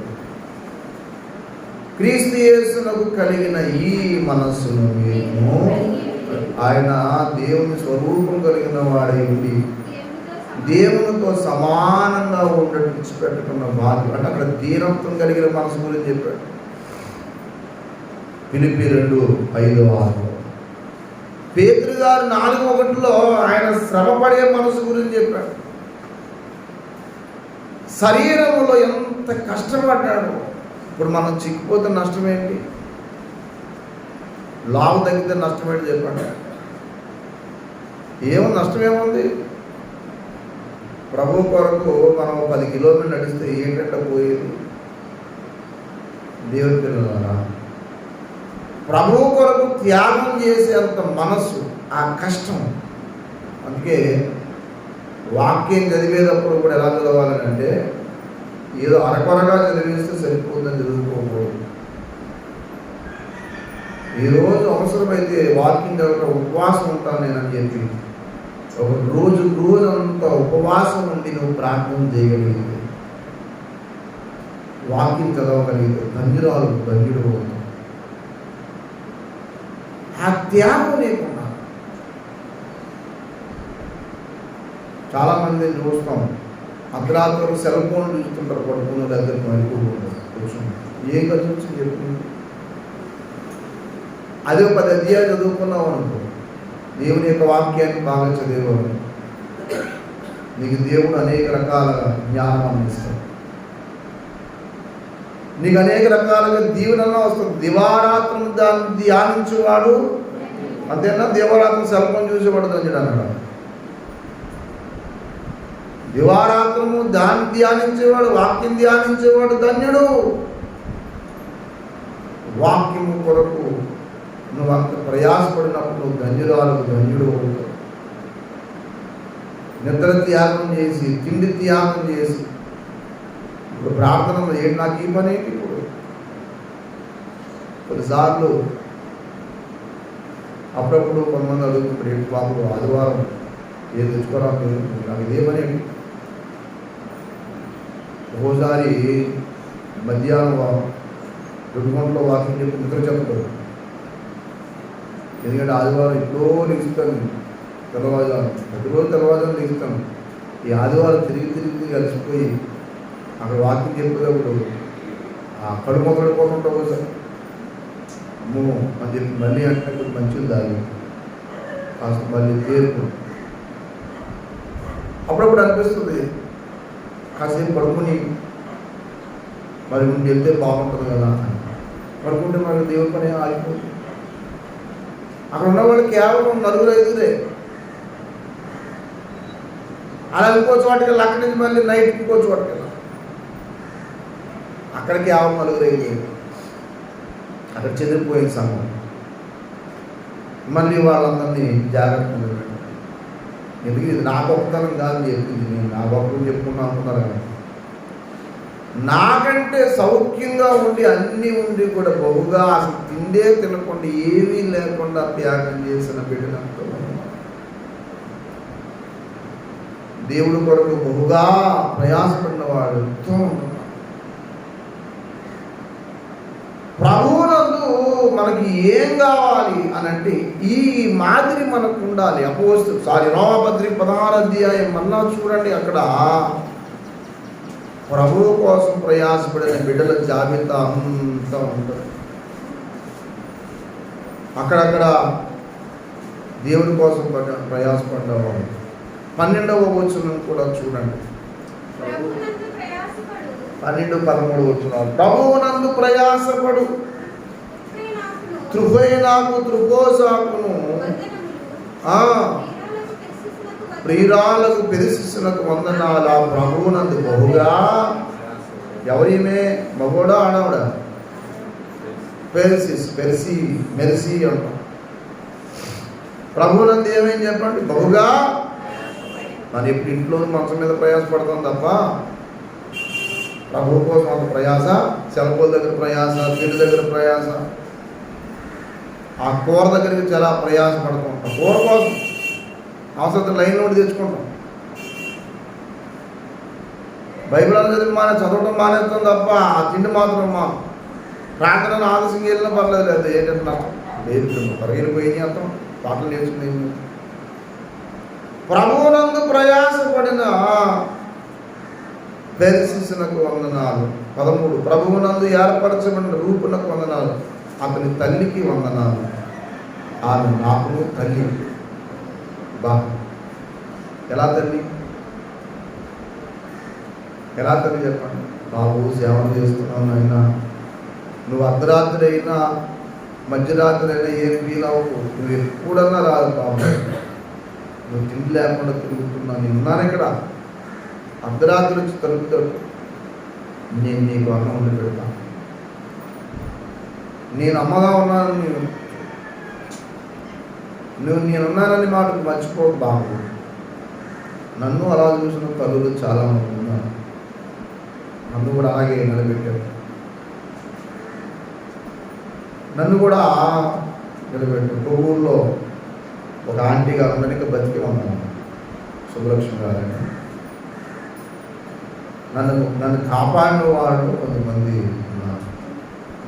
క్రీస్తు యేసునకు కలిగిన ఈ మనస్సును మేము, ఆయన దేవుని స్వరూపం కలిగిన వాడై ఉండి దేవునితో సమానంగా ఉండటం విడిచిపెట్టుకున్న బాధ్యత అంటే అక్కడ దీనత్వం కలిగిన మనసు గురించి చెప్పాడు. ఫిలిప్పీ 2:5-6. పేతురు గారు 4:1 ఆయన శ్రమపడే మనసు గురించి చెప్పాడు. శరీరంలో ఎంత కష్టపడ్డాడు. ఇప్పుడు మనం చిక్కిపోతే నష్టం ఏంటి? లావు తగ్గితే నష్టం ఏంటి చెప్పండి? నష్టం ఏముంది? ప్రభు కొరకు మనం 10 కిలోమీటర్లు నడిస్తే ఏంటంటే పోయేది? దేవుని పిల్లలారా, ప్రభువు కొరకు త్యాగం చేసేంత మనస్సు, ఆ కష్టం. అందుకే వాక్యం చదివేటప్పుడు కూడా ఎలా చదవాలని అంటే, ఏదో అరకొరగా చదివేస్తే సరిపోతుందని చదువుకోకూడదు. ఈరోజు అవసరమైతే వాక్యం చదవడం ఉపవాసం ఉంటాను నేనని చెప్పి ఒక రోజంతా ఉపవాసం ఉండి నువ్వు ప్రార్థన చేయగలిగితే, వాక్యం చదవగలిగితే ధన్యుడు అవుతావు. ఆ త్యాగం లేకుండా చాలామంది చూస్తాం, అర్ధరాత్రులు సెల్ ఫోన్ చూస్తుంటారు, పడుకున్న దగ్గరికి కూర్చుంటారు. ఏం ఖర్చు చెప్తుంది? అదే 10 అధ్యాయాలు చదువుకున్నావు అనుకో, దేవుని యొక్క వాక్యాన్ని బాగా చదివేవాడు, నీకు దేవుడు అనేక రకాల జ్ఞానం అందిస్తాడు, నీకు అనేక రకాలుగా దీవెనలా వస్తుంది. దివారాత్రం దాన్ని ధ్యానించేవాడు, అంతేనా? దివారాత్రం సెల్ఫోన్ చూసేవాడు ధన్యుడు అన్నాడు. దివారాత్రము దాన్ని ధ్యానించేవాడు, వాక్యం ధ్యానించేవాడు ధన్యుడు. వాక్యము కొరకు నువ్వు అంత ప్రయాసపడినప్పుడు నువ్వు ధన్యుడు అవుతావు. నిద్ర త్యాగం చేసి, తిండి త్యాగం చేసి, ఇప్పుడు ప్రార్థనలో ఏంటి నాకు ఈ పని ఏంటి? ఇప్పుడు కొన్నిసార్లు అప్పుడప్పుడు కొంతమంది అడుగుతుంటారు, ఏంటి బాబు ఆదివారం ఏం తెచ్చుకోరా నాకు ఇదే పని ఏంటి? ఒక్కోసారి మధ్యాహ్నం 2 గంటల వాకింగ్ చెప్పి నిద్ర చెప్పకూడదు. ఎందుకంటే ఆదివారం ఎప్పుడో లెగుస్తాను, తెల్లవారుజాము, ప్రతిరోజు తెల్లవారుజాము లెగుస్తాను. ఈ ఆదివారం తిరిగి కలిసిపోయి అక్కడ వాకింగ్ చెప్పేటప్పుడు ఆ కడుపు పడిపోతుంటావు సార్, అమ్మో అని చెప్పి మళ్ళీ అంటే కొంచెం మంచిది దాగి కాస్త మళ్ళీ తీర్పు. అప్పుడప్పుడు అనిపిస్తుంది కాసేపు పడుకుని మరి ముందు వెళ్తే బాగుంటుంది కదా అని. పడుకుంటే మనకు దేవుడి పని ఆగిపోతుంది. అక్కడ ఉన్నవాళ్ళు కేవలం 4-5. అలా ఇంకో చోటుకి వెళ్ళి అక్కడి నుంచి మళ్ళీ నైట్ ఇంకో చోటుకి వెళ్ళాలి. అక్కడ కేవలం 4-5 అక్కడ చెదిరిపోయిన సంఘం. మళ్ళీ వాళ్ళందరినీ జాగ్రత్తగా పెట్టాలి. ఎందుకు ఇది నా గొప్పతనం కాదని చెప్పింది, నేను నా గొప్పని చెప్పుకున్నా అనుకున్నారు కదా. నాకంటే సౌఖ్యంగా ఉండి అన్నీ ఉండి కూడా బహుగా అసలు తిండే తినకుండా ఏమీ లేకుండా త్యాగం చేసిన బిడ్డలంతో దేవుడు కొరకు బహుగా ప్రయాసపడిన వాడు ఎంతో ఉన్నాడు. ప్రభువునందు మనకి ఏం కావాలి అని అంటే ఈ మాదిరి మనకు ఉండాలి. రోమపత్రిక 16 అధ్యాయం మన్నా చూడండి, అక్కడ ప్రభువు కోసం ప్రయాసపడిన బిడ్డల జాబితా అంతా ఉంటుంది. అక్కడక్కడ దేవుడి కోసం ప్రయాసపడ్డవాడు. 12వ వచనం కూడా చూడండి, 12-13 వచనాలు. ప్రభువునందు ప్రయాసపడు, త్రుఫైనాకు త్రుఫోసాకును ప్రియురాలకు పెరిసిస్తున్నకు వందనాలు. ఆ ప్రభువునందు బహుగా, ఎవరిమే మగోడా ఆడవడా? మెరిసి అంటాం. ప్రభువునందు ఏమేం చెప్పండి? బహుగా. మరి ఇప్పుడు ఇంట్లో మంచం మీద ప్రయాసపడతాం తప్ప ప్రభువు కోసం ఒక ప్రయాస, సెలవుల దగ్గర ప్రయాస, తిండి దగ్గర ప్రయాస, ఆ కూర దగ్గరికి చాలా ప్రయాసపడుతూ ఉంటాం. కూర కోసం అవసరం లైన్ నోటి తెచ్చుకుంటాం. బైబిల్ చదివి చదవటం మానేస్తాం తప్ప ఆ తిండి మాత్రం ప్రార్థన ఆలస్యం వెళ్ళినా పర్లేదు. లేదు ఏంటంటే నాకు లేదు, పరిగెళ్ళిపోయి చేస్తాం, పాటలు నేర్చుకునేది. ప్రభువునందు ప్రయాసపడిన పెరిసినకు వందనాలు. 13 ప్రభువునందు ఏర్పరచబడిన రూపునకు వందనాలు. అతని తల్లికి వందనాలు, ఆమె నాకు తల్లి. బా ఎలా తల్లి చెప్పండి. బాబు సేవన చేస్తున్నాను అయినా, నువ్వు అర్ధరాత్రి అయినా మధ్యరాత్రి అయినా ఏం ఫీల్ అవ్వకు. నువ్వు ఎప్పుడన్నా రాదు బాబు, నువ్వు తిండి లేకుండా తిరుగుతున్నాను, ఉన్నాను ఇక్కడ. అర్ధరాత్రి వచ్చి తలుపుతాడు, నేను నీకు అన్నం వండి పెడతాను. నేను అమ్మగా ఉన్నాను, నువ్వు నేనున్నానని మాటకు మర్చిపోక బాబు. నన్ను అలా చూసిన తల్లులు చాలామంది ఉన్నారు. నన్ను కూడా అలాగే నిలబెట్టారు. నన్ను కూడా నిలబెట్టారు. కొవ్వూరులో ఒక ఆంటీ గారు ఉండడానికి బతికి ఉన్నాను, సుబ్బలక్ష్మి గారని. నన్ను కాపాడిన వాళ్ళు కొంతమంది ఉన్నారు.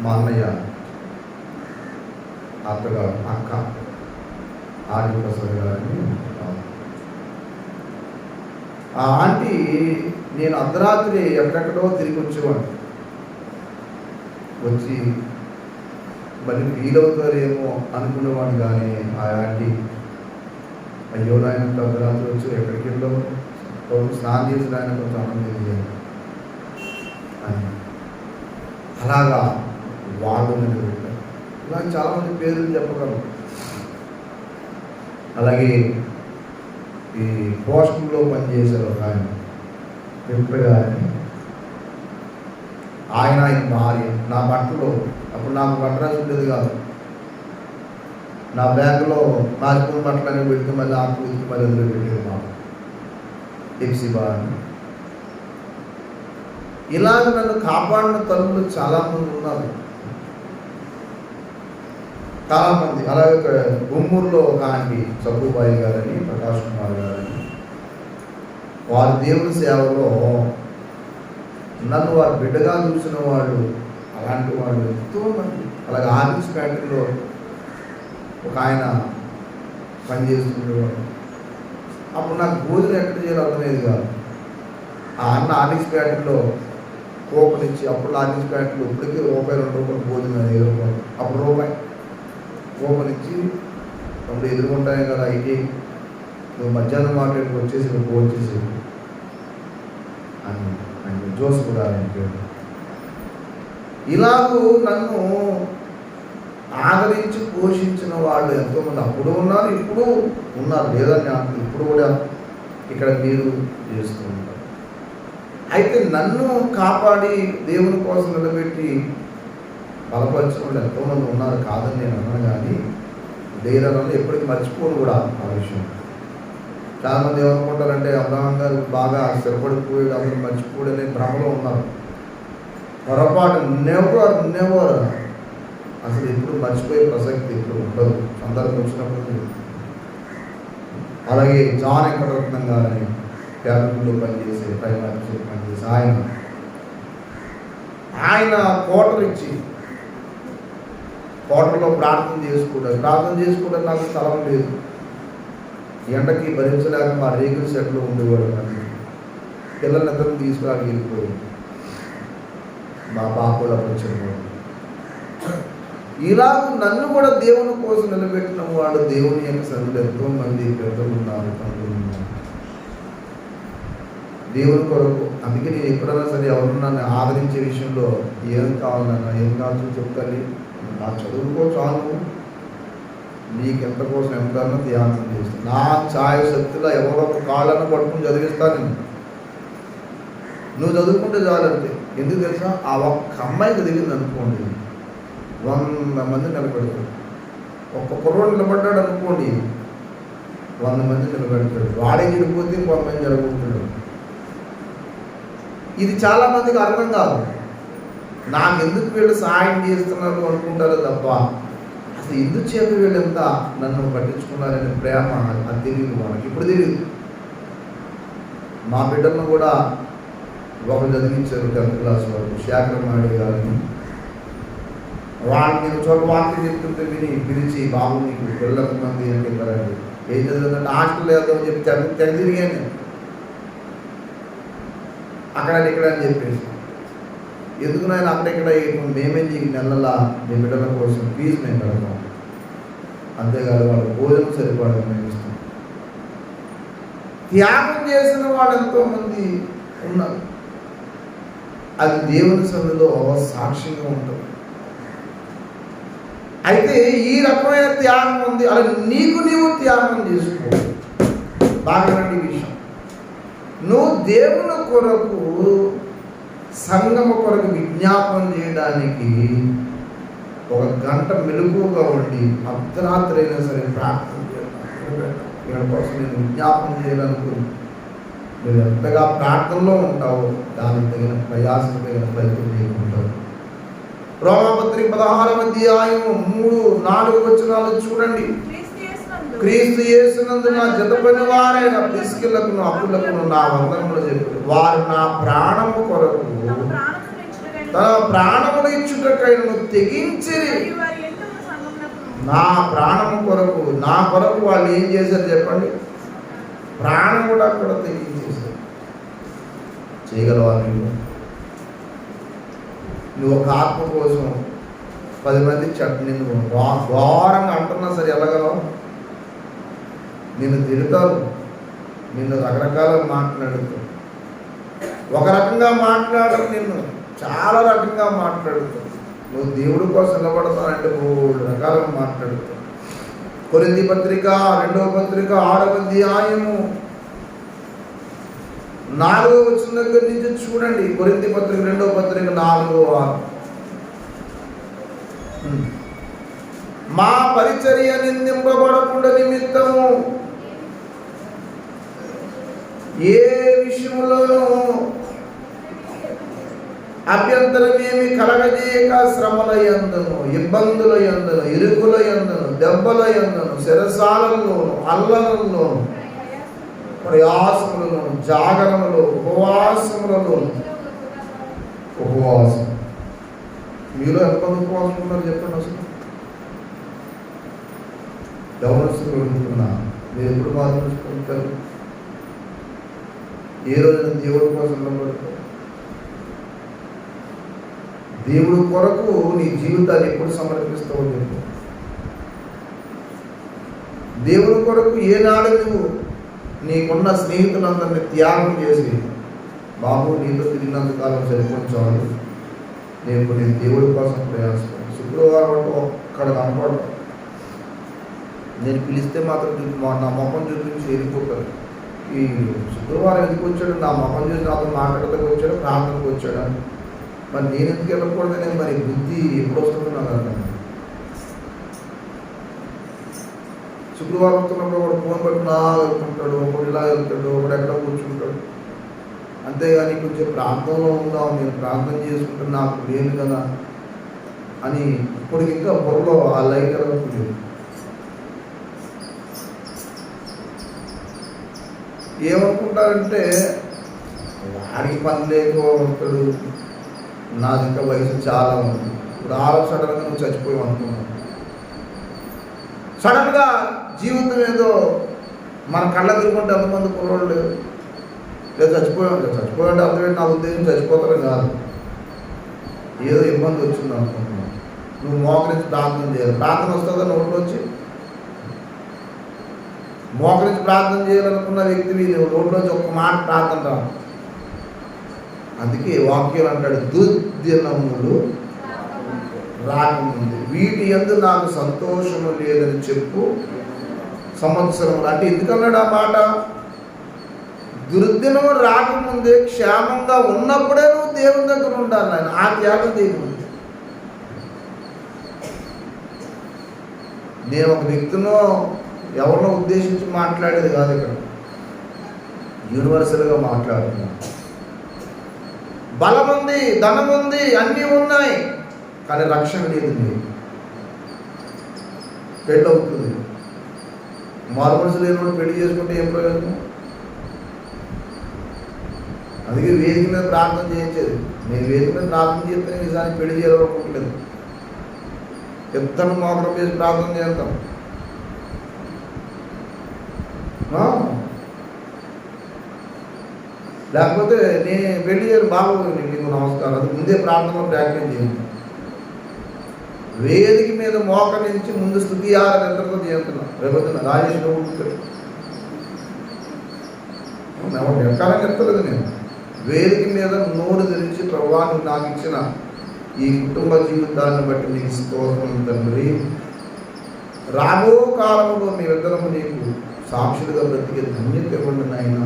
మా అన్నయ్య అత్తగారు, అక్క ఆది ప్రసాద్ గారిని. ఆ ఆంటీ, నేను అర్ధరాత్రి ఎక్కడెక్కడో తిరిగి వచ్చేవాడు. వచ్చి మళ్ళీ ఫీల్ అవుతారేమో అనుకునేవాడు. కానీ ఆ ఆంటీ, అయ్యో నాయన అర్ధరాత్రి వచ్చి ఎక్కడికి వెళ్ళావు, స్నానం చేసి ఆయన కొంచెం ఆనందం అని అలాగా వాళ్ళు నిలబెట్టారు. ఇలా చాలామంది పేర్లు చెప్పగలరు. అలాగే ఈ పోస్టుల్లో పనిచేశారు ఒక ఆయన, గారిని. ఆయన భార్య నా బట్టలో, అప్పుడు నాకు బట్ట రాసి ఉండేది కాదు, నా బ్యాగ్లో మారిపోయిన బట్టలు అనేవి పెడితే మళ్ళీ ఆకు ఉతికి మళ్ళీ ఎదురు పెట్టేది మా ఎఫ్సి బాగా. ఇలాగ నన్ను కాపాడిన తల్లులు చాలామంది ఉన్నారు, చాలామంది. అలాగే గుమ్మూరులో ఒక ఆంటీ సబ్బుబాయి గారని, ప్రకాష్ కుమార్ గారని, వారి దేవుని సేవలో నన్ను వారి బిడ్డగా చూసిన వాళ్ళు, అలాంటి వాళ్ళు ఎంతోమంది. అలాగే ఆర్మీస్ ఫ్యాక్టరీలో ఒక ఆయన పనిచేస్తుండేవాడు. అప్పుడు నాకు భోజనం ఎక్కడ చేయాలో అర్థమయ్యేది కాదు. ఆ అన్న ఆర్మీస్ ఫ్యాక్టరీలో కూపన్ ఇచ్చి, అప్పుడు ఆర్మీస్ ఫ్యాక్టరీలో ఇప్పటికీ ₹1, ₹2 భోజనం ఎదుర్కోవాలి. అప్పుడు రూపాయి కూపన్ ఇచ్చి, అప్పుడు ఎదుర్కొంటాయి కదా, అయితే నువ్వు మధ్యాహ్నం మార్కెట్కి వచ్చేసి నువ్వు ఫోన్ చేసి అని ఆయన జోసఫ్ గారు అని పేరు. ఇలాగూ నన్ను ఆదరించి పోషించిన వాళ్ళు ఎంతోమంది అప్పుడు ఉన్నారు, ఇప్పుడు ఉన్నారు. లేదని ఇప్పుడు కూడా ఇక్కడ మీరు చేస్తూ ఉంటారు. అయితే నన్ను కాపాడి దేవుని కోసం నిలబెట్టి బలపరిచిన వాళ్ళు ఎంతోమంది ఉన్నారు, కాదని నేను అన్నాను. కానీ ధైర్యాలను ఎప్పటికీ మర్చిపోను కూడా ఆ విషయం. చాలామంది ఏమనుకుంటారంటే అబ్రహాం గారు బాగా స్థిరపడిపోయి అందరూ మర్చిపోడనే భ్రమలో ఉన్నారు. పొరపాటు. నెవర్ అసలు ఎప్పుడు మర్చిపోయే ప్రసక్తి ఎప్పుడు ఉండదు, సందర్భం వచ్చినప్పుడు. అలాగే జాన్ వెంకటరత్నం గారని క్యాబినెట్లో పనిచేసే, ప్రైమ్ ఆఫీసర్ పనిచేసే ఆయన క్వార్టర్ ఇచ్చి క్వార్టర్లో ప్రార్థన చేసుకోవడం నాకు స్థలం లేదు. ఎండకి భరించలేక మా రేకుల సెట్లో ఉండేవాడు. అది పిల్లలందరూ తీసుకురాకి వెళ్ళిపోయాడు. మా పాపలు అప్పుడు చెప్పాడు. ఇలా నన్ను కూడా దేవుని కోసం నిలబెట్టిన వాడు, దేవుని యొక్క సన్నిధిలో ఎంతో మంది పెద్దలు ఉన్నారు, తండ్రులు ఉన్నారు దేవుని కొరకు. అందుకే నేను ఎప్పుడైనా సరే ఎవరున్నా ఆదరించే విషయంలో ఏం కావాలన్నా, ఏం కావాలో చెప్తాను. నా చదువుకో చాలు, నీకెంత కోసం ఎంతన్నా ధ్యానం చేస్తాను. నా ఛాయ శక్తిలో ఎవరో ఒక కాళ్ళను పట్టుకుని చదివిస్తాను నేను. నువ్వు చదువుకుంటే చాలంటే. ఎందుకు తెలుసా, ఆ ఒక్క అమ్మాయికి దిగింది అనుకోండి 100 మంది నిలబెడతాడు. ఒక్క కుర్రోడు నిలబడ్డాడు అనుకోండి 100 మంది నిలబెడతాడు. వాడే చెడిపోతే 100 మంది జరగబోతున్నాడు. ఇది చాలామందికి అర్థం కాదు. నాకెందుకు వీళ్ళు సహాయం చేస్తున్నారు అనుకుంటారు తప్ప, అసలు ఎందుకు చేత వీళ్ళు ఎంత నన్ను పట్టించుకున్నారనే ప్రేమ అది తెలియదు వాళ్ళకి. ఇప్పుడు తెలియదు. మా బిడ్డలను కూడా ఒకరు చదివించారు 10th క్లాస్ వరకు, శేఖరమాడి గారిని. వాళ్ళని చోట వాక్యం చెప్తుంటే పిలిచి, బాబు నీకు పిల్లలకు మంది అని చెప్పారండి. ఏం చదువుతుందంటే హాస్టల్ వేద్దామని చెప్పి తెగ తిరిగాను అక్కడ ఇక్కడ అని చెప్పేసి. ఎందుకు నాయన అక్కడెక్కడ మేమే నీకు నెలలా నీ బిడ్డల కోసం ఫీజు మేము కడతాం, అంతేకాదు వాళ్ళ భోజనం సరిపడడం మేము ఇస్తాం. త్యాగం చేసిన వాళ్ళు ఎంతోమంది ఉన్నారు. అది దేవుని సన్నిధిలో సాక్ష్యంగా ఉంటుంది. అయితే ఈ రకమైన త్యాగం ఉంది. అలా నీవు త్యాగం చేసుకో. బాగా విషయం, నువ్వు దేవుని కొరకు, సంఘము కొరకు విజ్ఞాపన చేయడానికి ఒక గంట మెలకువగా ఉండి అర్ధరాత్రి అయినా సరే ప్రార్థన చేయాలి. వీళ్ళ కోసం నేను విజ్ఞాపనం చేయాలనుకుని నువ్వు ఎంతగా ప్రార్థనలో ఉంటావో దానికి తగిన ప్రయాసం తగిన ఫలితం చేసుకుంటావు. రోమాపత్రిక 16వ అధ్యాయం 3-4 వచనాలు చూడండి. క్రీస్తు యేసునందు నా జతపని వారైన ప్రిస్కిల్లకును అప్పులకును నా వందనములు చెప్పారు. వారు నా ప్రాణము కొరకు తన ప్రాణమును ఇచ్చుటకైనను తెగించి, నా ప్రాణము కొరకు నా కొరకు వాళ్ళు ఏం చేశారు చెప్పండి? ప్రాణం కూడా తెగించేశారు. చేయగలవా? నువ్వు ఒక ఆత్మ కోసం 10 మంది నిన్ను ఘోరంగా అంటున్నా సరే ఎలాగలవా? నిన్ను తిడతారు, నిన్ను రకరకాలుగా మాట్లాడుతారు. ఒక రకంగా మాట్లాడరు, నిన్ను చాలా రకంగా మాట్లాడుతావు. నువ్వు దేవుడి కోసం నిలబడతానంటే 3 రకాలుగా మాట్లాడుతావు. కొరింథీ పత్రిక 2వ పత్రిక 6వ అధ్యాయము 4వ వచనం దగ్గర నుంచి చూడండి. కొరింథీ పత్రిక 2వ పత్రిక 4-6. మా పరిచర్య నిందింపబడకుండా నిమిత్తము ఏ విషయంలోనూ అభ్యంతరమేమి కలగజేయక శ్రమల యందును, ఇబ్బందుల యందును, ఇరుకుల యందును, దెబ్బల యందును, శిరసాలలోను, అల్లలలోను, ప్రయాసములలోను, జాగరములు, ఉపవాసములలోను. ఉపవాసం మీలో ఎంతమంది ఉపవాసం ఉన్నారు చెప్పండి. అసలు ఎవరు అడుగుతున్నా, మీరు ఎప్పుడు మార్చుకుంటారు? ఏ రోజున దేవుడి కోసం నిలబడతారు? దేవుడి కొరకు నీ జీవితాన్ని ఎప్పుడు సమర్పిస్తావు చెప్పు. దేవుడి కొరకు ఏనాడు నువ్వు నీకున్న స్నేహితులందరినీ త్యాగం చేసి, బాబు నీతో తిరిగినంతకాలం సరిపోయించాలి, నేను దేవుడి కోసం ప్రయాసం. శుక్రవారం అంటే ఒక్కడ కనపడదు. నేను పిలిస్తే మాత్రం నా మొహం చూపించి వెళ్ళిపోతారు. ఈ శుక్రవారం ఎందుకు వచ్చాడు? నా మొహం చూసి నాతో మాట్లాడడానికి వచ్చాడు, ప్రార్థనకు వచ్చాడు. మరి నేను ఎందుకు వెళ్ళకూడదనే మరి బుద్ధి ఎప్పుడు వస్తుందో నాకు అర్థం. శుక్రవారం వస్తున్నప్పుడు ఒకడు ఫోన్ బట్టి నా వెళ్తుంటాడు, ఒకడు ఇలా వెళ్తాడు, ఒకడు ఎక్కడ కూర్చుంటాడు. అంతేగాని కొంచెం ప్రాంతంలో ఉందాం, నేను ప్రార్థన చేసుకుంటే నాకు లేను కదా అని ఇప్పుడు ఇంకా బుర్రలో ఆ లైట్ లేదు. ఏమనుకుంటారంటే వాడికి పని లేకపోతాడు, నాది ఇంకా వయసు చాలా ఉంది. ఇప్పుడు సడన్గా నువ్వు చచ్చిపోయావు అనుకున్నావు. సడన్గా జీవితం ఏదో మన కళ్ళ తిరుగుకుంటే ఎంతమంది కుర్రోళ్ళు లేరు. లేదా చచ్చిపోయాడు అర్థం ఏంటి? నా ఉద్దేశం చచ్చిపోతారు కాదు, ఏదో ఇబ్బంది వచ్చింది అనుకుంటున్నావు. నువ్వు మోకరించి ప్రార్థన చేయాలి. ప్రార్థన వస్తుందా నోట్లో వచ్చి? మోకరించి ప్రార్థన చేయాలనుకున్న వ్యక్తివి నువ్వు నోట్లోంచి ఒక్క మాట ప్రార్థన రావు. అందుకే వాక్యం అంటాడు, దుర్దినములు రాకముందు వీటి యందు నాకు సంతోషము లేదని చెప్పు సంవత్సరములు. అంటే ఎందుకన్నాడు ఆ మాట? దుర్దినము రాకముందే క్షేమంగా ఉన్నప్పుడే నువ్వు దేవుని దగ్గర ఉండాలి. ఆయన ఆ త్యాగం దేవుడు. నేను ఒక వ్యక్తినో ఎవరినో ఉద్దేశించి మాట్లాడేది కాదు, ఇక్కడ యూనివర్సల్గా మాట్లాడుతున్నాను. బలం ఉంది, ధనం ఉంది, అన్నీ ఉన్నాయి, కానీ రక్షణ లేదు. పెళ్ళి అవుతుంది. మారు మనసు లేని పెళ్లి చేసుకుంటే ఏం ప్రయోజనం? అందుకే వేదిక మీద ప్రార్థన చేయించేది. నేను వేదిక మీద ప్రార్థన చేస్తే నిజానికి పెళ్లి చేయాలనుకోవట్లేదు. ఎంతను మోకరం చేసి ప్రార్థన చేస్తాం. లేకపోతే నేను పెళ్లి చేయను బాబు నీకు నమస్కారం, అది ముందే ప్రార్థనలో ప్రాక్టీస్ చేయండి. వేదిక మీద మోకరించి ముందు స్తుతి ఆరాధనతో చేస్తున్నాం. రేపొద్దున రాజేష్ ఎక్కాలని చెప్తలేదు. నేను వేదిక మీద నోరు తెరిచి, ప్రభువా నువ్వు నాకు ఇచ్చిన ఈ కుటుంబ జీవితాన్ని బట్టి నీకు స్తోత్రం తండ్రి, రాబో కాలంలో మీరిద్దరము నీకు సాక్షులుగా బ్రతికే ధన్యత ఇవ్వండి నాయన,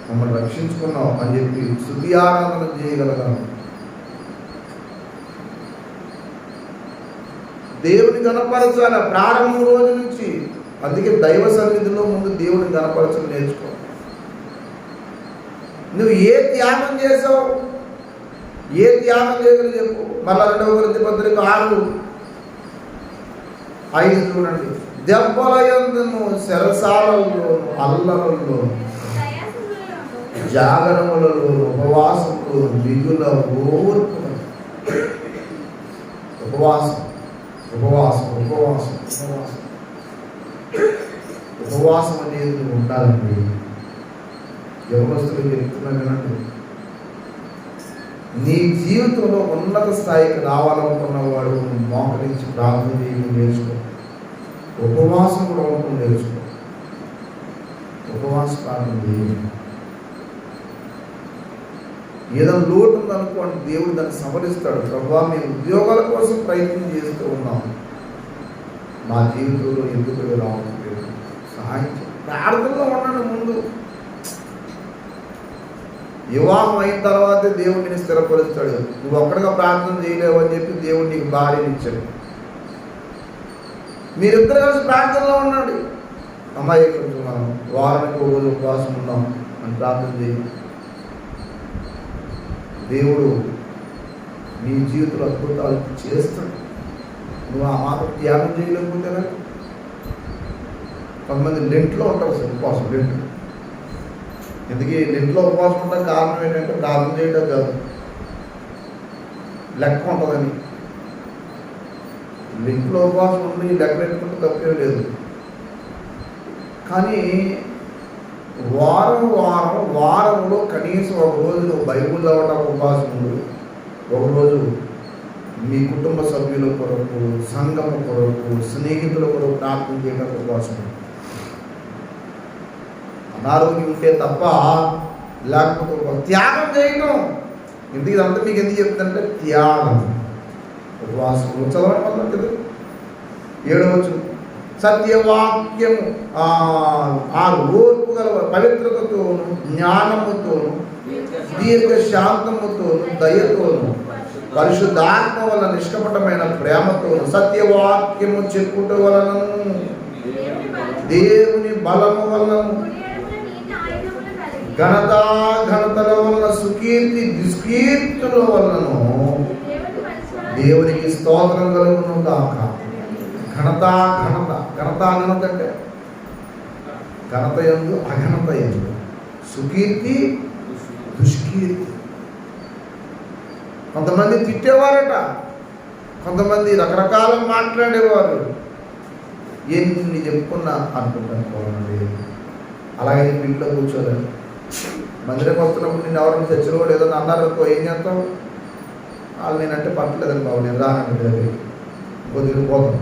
మమ్మల్ని రక్షించుకున్నావు అని చెప్పి స్తుతి ఆరాధన చేయగలగాలి. దేవుని కనపరచాల ప్రారంభం రోజు నుంచి. అందుకే దైవ సన్నిధిలో ముందు దేవుని కనపరచడం నేర్చుకో. నువ్వు ఏ త్యాగం చేసావు, ఏ త్యాగం చేయగలి చెప్పు. మళ్ళా 2 కొరింథీ పత్రిక 6:5 చూడండి. దెబ్బల యందును, చెరసాలలోను, అల్లరల్లో, జాగరములలో, ఉపవాసంలో, దిగుల, ఓర్పు. ఉపవాసం ఉపవాసం ఉపవాసం ఉపవాసం ఉపవాసం అనేది నువ్వు ఉండాలండి. యవనస్తులు చెప్తున్నా వినండి. నీ జీవితంలో ఉన్నత స్థాయికి రావాలనుకున్నవాడు మోకరించి ప్రార్థన చేయడం నేర్చుకో. ఉపవాసం కూడా ఉండటం నేర్చుకో. ఉపవాస ప్రార్థన చేయండి. ఏదో లోటు ఉందనుకోండి, దేవుడు దాన్ని సవరిస్తాడు. ప్రభువా, మేము ఉద్యోగాల కోసం ప్రయత్నం చేస్తూ ఉన్నాం, మా జీవితంలో ఎందుకు రావట్లేదు, సహాయం ప్రార్థనలో ఉండండి. ముందు వివాహం అయిన తర్వాతే దేవుడిని స్థిరపరుస్తాడు. నువ్వు ఒక్కడిగా ప్రార్థన చేయలేవు అని చెప్పి దేవుడు నీకు భార్యని ఇచ్చాడు. మీరిద్దరు కలిసి ప్రార్థనలో ఉండండి. అమ్మాయి కొంచెం వారానికి ఒక రోజు ఉపవాసం ఉన్నాం అని ప్రార్థన చేయి. దేవుడు నీ జీవితంలో అద్భుతాలు చేస్తాడు. నువ్వు ఆ మాట త్యాగం చేయలేకపోతేనా? కొంతమంది లెంట్లో ఉంటారు సార్, ఉపవాసం లెంట్. ఎందుకు లెంట్లో ఉపవాసం ఉండడం కారణం ఏంటంటే ప్రార్థన చేయడం కాదు, లెక్క ఉంటుందని. లెంట్లో ఉపవాసం ఉండి లెక్క పెట్టుకుంటే తప్పేం లేదు. కానీ వారంలో కనీసం ఒక రోజు నువ్వు బైబుల్ చదవడం ఉపవాసం ఉండు. ఒకరోజు మీ కుటుంబ సభ్యుల కొరకు, సంఘం కొరకు, స్నేహితుల కొరకు ప్రార్థన చేయడం ఉపవాసం. అనారోగ్యం ఉంటే తప్ప, లేకపోతే త్యాగం చేయడం. ఎందుకు ఇదంతా మీకు ఎందుకు చెప్తుందంటే త్యాగం. ఉపవాసం చదవడం వల్ల కదా. 7వ సత్యవాక్యము ఆ ఓర్పు గల పవిత్రతతోను, జ్ఞానముతోను, దీర్ఘ శాంతముతోను, దయతోను, పరిశుద్ధాత్మ వల్ల నిష్కపటమైన ప్రేమతోను, సత్యవాక్యము చెప్పుట వలనను, దేవుని బలము వలనను, ఘనతల వలన, సుకీర్తి దుష్కీర్తుల వలనను దేవునికి స్తోత్రం కలుగును గాక. ఘనత అంటే ఘనత యందు, అఘనత యందు, సుకీర్తి దుష్కీర్తి. కొంతమంది తిట్టేవారట, కొంతమంది రకరకాల మాట్లాడేవారు. ఎన్ని చెప్పుకున్నా అనుకుంటాను పోనండి. అలాగే ఇంట్లో కూర్చోలేదు. మందిరం వస్తున్నప్పుడు నేను ఎవరైనా చర్చలో కూడా ఏదైనా అన్నారనుకో, ఏం చేస్తావు? వాళ్ళు నేనంటే పట్టలేదని బాబు, నేను రానండి దగ్గరికి, కొద్దిగా పోతాం.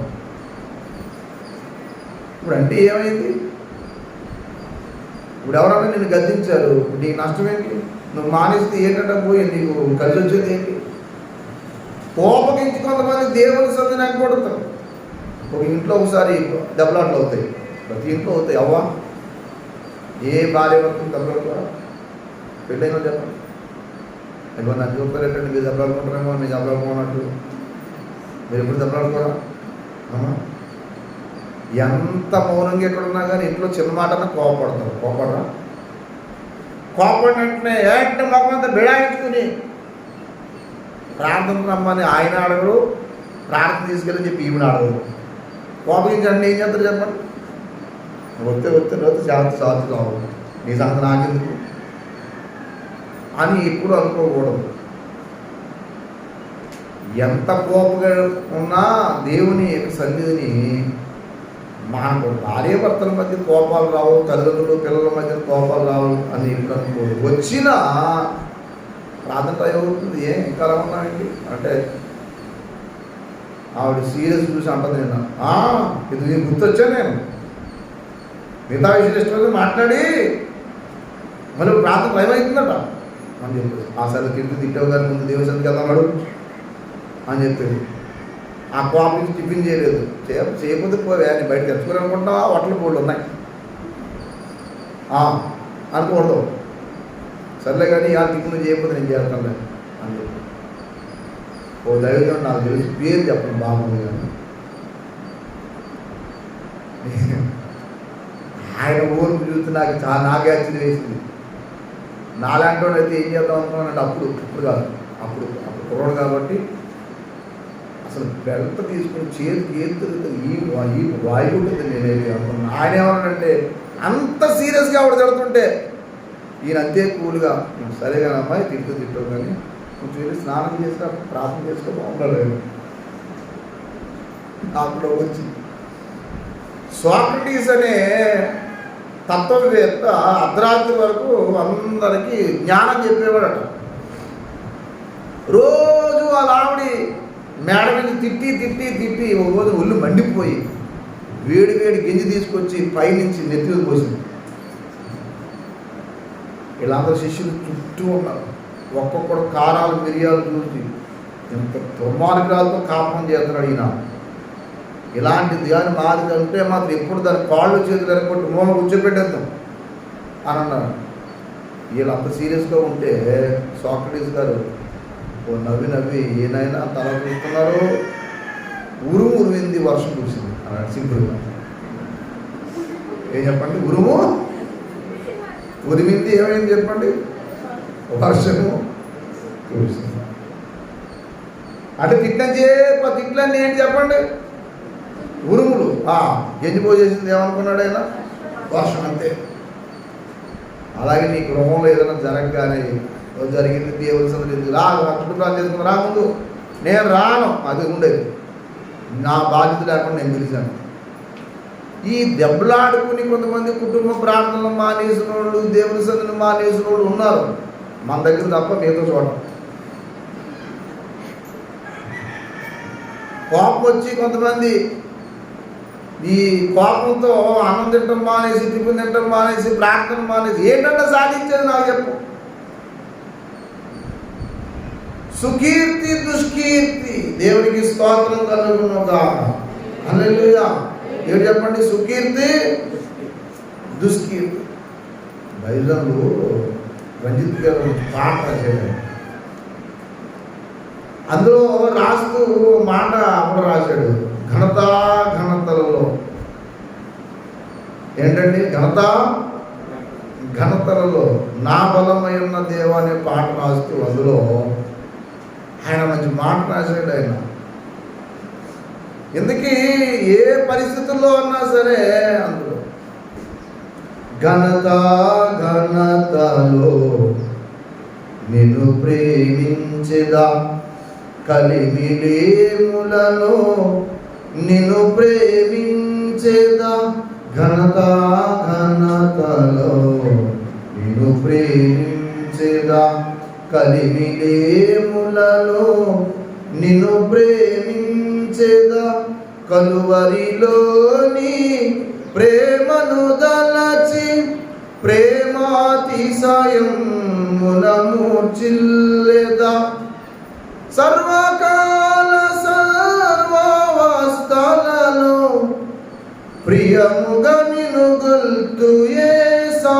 ఇప్పుడు అంటే ఏమైంది? ఇప్పుడు ఎవరన్నా నిన్ను గద్దించారు, నీకు నష్టం ఏంటి? నువ్వు మానేస్తే ఏంటంటే పోయి నీకు కలిసి వచ్చేది ఏంటి? కోపగించి కొంతమంది దేవుని సంధిని ఎగ్గొడతారు. ఒక ఇంట్లో ఒకసారి దెబ్బలాట్లు అవుతాయి, ప్రతి ఇంట్లో అవుతాయి. అవ్వా, ఏ భార్య భర్తలు దెబ్బలాడుకోరా? పెళ్ళైనా చెప్పండి. ఇవ్వ నన్ను చూస్తారేంటంటే మీరు దెబ్బలాడుకుంటారేమో, మీరు దెబ్బలాడుకోనట్టు. మీరు ఎప్పుడు దెబ్బలాడుకోరా? ఎంత మౌనంగా ఎక్కడున్నా కానీ ఇంట్లో చిన్న మాటన్నా కోపడతారు. కోపడినట్టునే ఏంటంటే మొక్కమంతా బిడాయించుకుని ప్రార్థన రమ్మని ఆయన అడగడు, ప్రార్థన తీసుకెళ్ళని చెప్పి ఈవిడ అడగడు. కోపగించండి ఏం చేస్తారు చెప్పండి? వస్తే శాంతి కావాలి, నీ సంగతి నాకెందుకు అని ఎప్పుడు అనుకోకూడదు. ఎంత కోపంగా ఉన్నా దేవుని యొక్క సన్నిధిని, మనకు భార్య భర్తల మధ్య కోపాలు రావు, తల్లిదండ్రులు పిల్లల మధ్య కోపాలు రావు అని ఎప్పుడు అనుకోదు. వచ్చినా ప్రార్థన ఏమవుతుంది? ఇంకా అలా ఉన్నాయండి అంటే ఆవిడ సీరియస్ చూసి అంటుంది, నిన్న ఇది నేను గుర్తొచ్చా, నేను మిగతా విషయం ఇష్టమైతే మాట్లాడి మళ్ళీ ప్రార్థన టైం అవుతుందట అని చెప్పేసి, ఆ సరే తిట్టవు గారి ముందు దేవసరికి వెళ్దాడు అని చెప్పేది. ఆ కోపం టిఫిన్ చేయలేదు, చేయకపోతే పోవే అని బయట తెచ్చుకోరు అనుకుంటా, హోటల్ బోర్డులు ఉన్నాయి అనుకోవడం. సర్లే కానీ ఆ టిఫిన్ చేయకపోతే నేను చేస్తానులే అని చెప్పి, ఓ దైవం నాకు తెలిసి పేరు చెప్పండి బాగుంది కానీ ఆయన ఓర్పు చూస్తే నాకే ఆశ్చర్యం వేసింది. నాలాంటి వాడు అయితే ఏం చేద్దాం అనుకున్నానంటే ఇప్పుడు కాదు, అప్పుడు కుర్రోడు కాబట్టి అసలు బెల్ట్ తీసుకుని చేతికి ఏది ఈ వాయు ఉంటుంది. నేనైతే అనుకున్నాను. ఆయన ఏమన్నాడంటే అంత సీరియస్గా ఆవిడ తిడుతుంటే ఈయన అంతే కూల్గా, సరే కానీ అమ్మాయి తిట్టవు కానీ కొంచెం వెళ్ళి స్నానం చేస్తా ప్రార్థన చేసుకో బాగుండలేదు. అప్పుడు వచ్చి సోక్రటీస్ అనే తత్వవేత్త అర్ధరాత్రి వరకు అందరికీ జ్ఞానం చెప్పేవాడట. రోజు వాళ్ళ ఆవిడి మేడ మీద తిట్టి ఒక రోజు ఒళ్ళు మండిపోయి వేడి గింజి తీసుకొచ్చి పైనుంచి నెత్తి మీద పోసింది. వీళ్ళందరూ శిష్యులు చుట్టూ ఉన్నారు. ఒక్కొక్కడు కారాలు మిరియాలు చూసి ఎంత దుర్మార్గాలతో కాపం చేస్తున్నాడు ఈయన. ఇలాంటిది కానీ మాది కంటే మాత్రం ఎప్పుడు దాని కాళ్ళు చేతులు ఎరగొట్టి మూల కూర్చోబెట్టేద్దాం అని అన్నారు. వీళ్ళు అంత సీరియస్గా ఉంటే సోక్రటీస్ గారు ఓ నవ్వి ఏనైనా తల చూస్తున్నారు. ఉరువింది వర్షం కురిసింది అన్నాడు సింపుల్గా. ఏం చెప్పండి? ఉరిమింది ఏమైంది చెప్పండి? వర్షము కురిసింది. అంటే తిట్లన్నీ ఏంటి చెప్పండి? ఉరుములు. గెంజిపోసేసింది ఏమనుకున్నాడు ఆయన? వర్షం. అంతే. అలాగే నీ గృహంలో ఏదైనా జరగగానే జరిగింది దేవుని సన్నిధికి రా, కుటుంబాలు చేసుకుని రా, ముందు నేను రాను, అది ఉండేది. నా బాధ్యత లేకుండా నేను పిలిచాను. ఈ దెబ్బలాడుకుని కొంతమంది కుటుంబ ప్రార్థనలు మానేసిన వాళ్ళు, దేవుని సన్నిధిని మానేసిన వాళ్ళు ఉన్నారు మన దగ్గర తప్ప మిగతా చోట. కోపం వచ్చి కొంతమంది ఈ కోపంతో అన్నం తింటం మానేసి, టిఫిన్ తింటం మానేసి, ప్రార్థన మానేసి ఏంటంటే సాధించేది నాకు చెప్పు. సుకీర్తి దుష్కీర్తి దేవునికి స్తోత్రం కలుగునుగా. హల్లెలూయా. ఏడు చెప్పండి? సుకీర్తి దుష్కీర్తి. బైబిల్లో రంజిత్ గారు పాట రాశాడు. అందులో రాస్తూ మాట అప్పుడు రాశాడు, ఘనతలలో ఏంటండి? ఘనతలలో నా బలమైన దేవ అనే పాట రాస్తూ అందులో ఆయన మంచి మాట రాశాడు. ఆయన ఎందుకీ ఏ పరిస్థితుల్లో ఉన్నా సరే అందులో ఘనతలో నిన్ను ప్రేమించెదా, కలిమిలేములలో నిన్ను ప్రేమించెదా, ఘనతలో నిన్ను ప్రేమించెదా, కలిమిలేములలో నిన్ను ప్రేమించెదా, కలువరిలోని ప్రేమను దలచి ప్రేమాతిశయం మూర్చిల్లెదా, సర్వకాల సర్వావస్థలలో ప్రియముగా నిన్ను గొల్తు యేసా,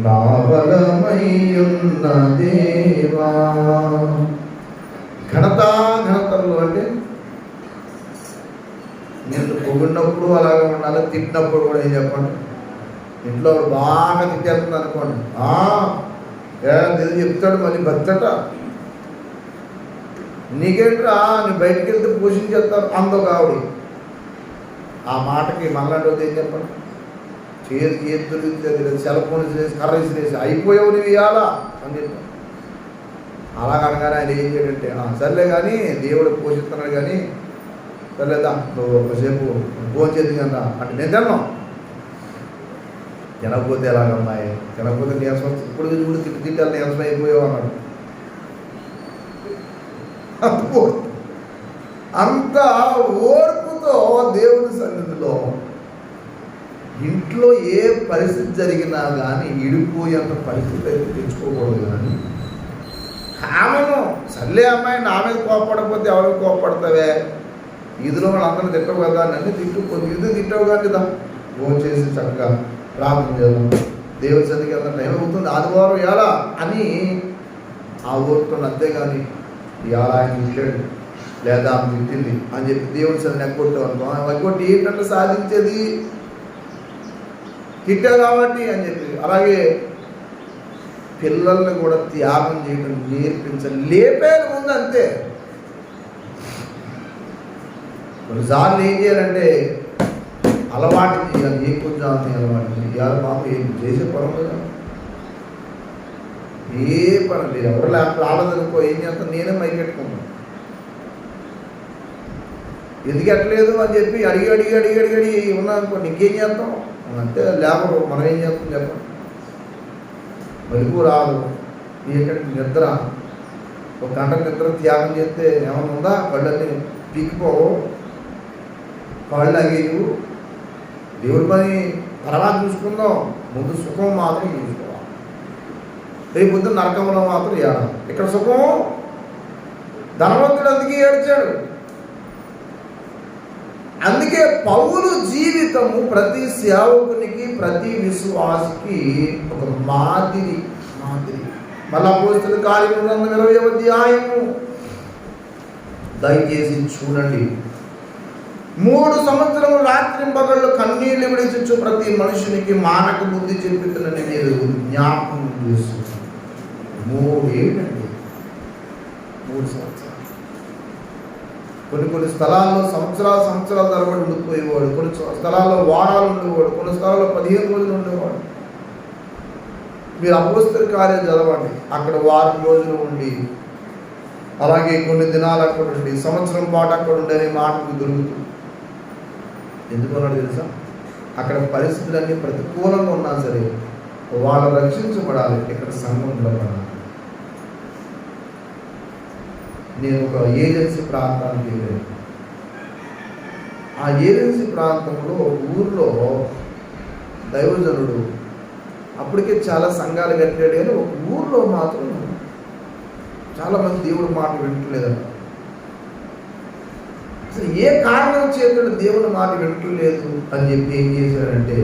నా బలమయ్యున్న దేవా. ఘనతలు అంటే నేను పొగిడినప్పుడు అలాగే ఉండాలి, తిట్టినప్పుడు కూడా ఏం చెప్పండి? ఇంట్లో బాగా తిట్టేస్తుంది అనుకోండి, దేవుడు చెప్తాడు మళ్ళీ బచ్చట, నీకేంట్రా నీ బయటికి వెళ్తే పోషించేస్తారు అందొక ఆవిడ. ఆ మాటకి మళ్ళీ ఏం చెప్పండి? చేతికి ఏది దొరికితే సెల్ ఫోన్ చేసి కర్ర వేసి అయిపోయావు నువ్వు ఇవ్వాలా అని చెప్పాను. అలాగ అనగానే ఆయన ఏం చేయడంటే, సర్లే కానీ దేవుడు పోషిస్తున్నాడు కానీ సర్లేదా నువ్వు ఒకసేపు ఫోన్ చేతి కదా అంటే నేను తిన్నాం. తినకపోతే ఎలాగమ్మాయి, తినకపోతే నీరసం ఇప్పుడు చూడు తిట్టాలి నీరసం అయిపోయావు అన్నాడు. అంత ఓర్పుతో దేవుని సన్నిధిలో ఇంట్లో ఏ పరిస్థితి జరిగినా కానీ ఇడిపోయేంత పరిస్థితి అయితే తెచ్చుకోకూడదు. కానీ కామను సర్లే అమ్మాయి నా మీద కోపడకపోతే ఎవరికి కోపడతావే, ఇదిలో వాళ్ళందరూ తిట్టవు కదా, నన్ను తిట్టు కొద్ది ఇది తిట్టవు కానీ కదా, ఫోన్ చేసి చక్కగా ప్రార్థన చేద్దాం, దేవుడి సన్నిధికి వెళ్తాం, టైం అవుతుంది ఆదివారం ఎలా అని ఆ ఓర్పుతో. అంతేగాని ఇవాళ ఆయన ఇచ్చాడు లేదా ఆమె తిట్టింది అని చెప్పి దేవుని సరే నెక్కొట్టావు అనుకో, నెక్కొట్టి ఏంటంటే సాధించేది తిట్టా కాబట్టి అని చెప్పి. అలాగే పిల్లల్ని కూడా త్యాగం చేయడం నేర్పించాలి. లేపేది ముందు అంతే. కొన్నిసార్లు ఏం చేయాలంటే అలవాటు చేయాలి. ఏ కొంచెం అలవాటు చేయాలి. బాబు ఏం చేసే పని కదా, ఏ పని లేదు. ఎవరు లేకపోతే రాలేదనుకో ఏం చేస్తాను, నేనే మైకెట్టుకున్నాను. ఎందుకు ఎట్టలేదు అని చెప్పి అడిగి ఉన్నానుకో, నీకేం చేస్తాం అంటే లేబరు, మనం ఏం చేస్తాం చెప్పండి. మెలుగు రాదు, ఏంటంటే నిద్ర, ఒక గంట నిద్ర త్యాగం చేస్తే ఏమన్నా ఉందా? కళ్ళని పీకిపోవు, కళ్ళు అగేయు. దేవుడి పని తర్వాత చూసుకుందాం, ముందు సుఖం మాత్రం చూసుకోవాలి. రేపు పొద్దున్న నరకంలో మాత్రం ఏడాలి. ఇక్కడ సుఖం, ధనవంతుడు అందుకే ఏడ్చాడు. అందుకే పౌలు జీవితము ప్రతి సేవకునికి, ప్రతి విశ్వాసికి ఒక మాదిరి. మళ్ళీ అపోస్తలుల కార్యముల గ్రంథం 20వ అధ్యాయము దయచేసి చూడండి. 3 సంవత్సరములు రాత్రింపగళ్ళు కన్నీళ్లు విడిచొచ్చు ప్రతి మనుషునికి మానక బుద్ధి చెప్పుతున్నని మీరు జ్ఞాపకం చేస్తున్నారు. 3 ఏళ్ళండి, 3 సంవత్సరాలు. కొన్ని స్థలాల్లో సంవత్సరాలు తరబడి ఉండిపోయేవాడు, కొన్ని స్థలాల్లో వారాలు ఉండేవాడు, కొన్ని స్థలాల్లో 15 రోజులు ఉండేవాడు. మీరు అపోస్తలుల కార్యం చదవండి, అక్కడ వారం రోజులు ఉండి, అలాగే కొన్ని దినాలు అక్కడ ఉండి, సంవత్సరం పాటు అక్కడ ఉండే మాటకు దొరుకుతుంది. ఎందుకన్నాడు తెలుసా? అక్కడ పరిస్థితులన్నీ ప్రతికూలంగా ఉన్నా సరే వాళ్ళు రక్షించబడాలి, ఇక్కడ సంఘం నిలబడాలి. నేను ఒక ఏజెన్సీ ప్రాంతానికి వెళ్ళాను. ఆ ఏజెన్సీ ప్రాంతంలో ఊర్లో దైవజనుడు అప్పటికే చాలా సంఘాలు కట్టాడు, కానీ ఒక ఊర్లో మాత్రం చాలామంది దేవుడి మాట వింటలేదట. అసలు ఏ కారణం చేతుడు దేవుడి మాట వింటలేదు అని చెప్పి ఏం చేశారంటే,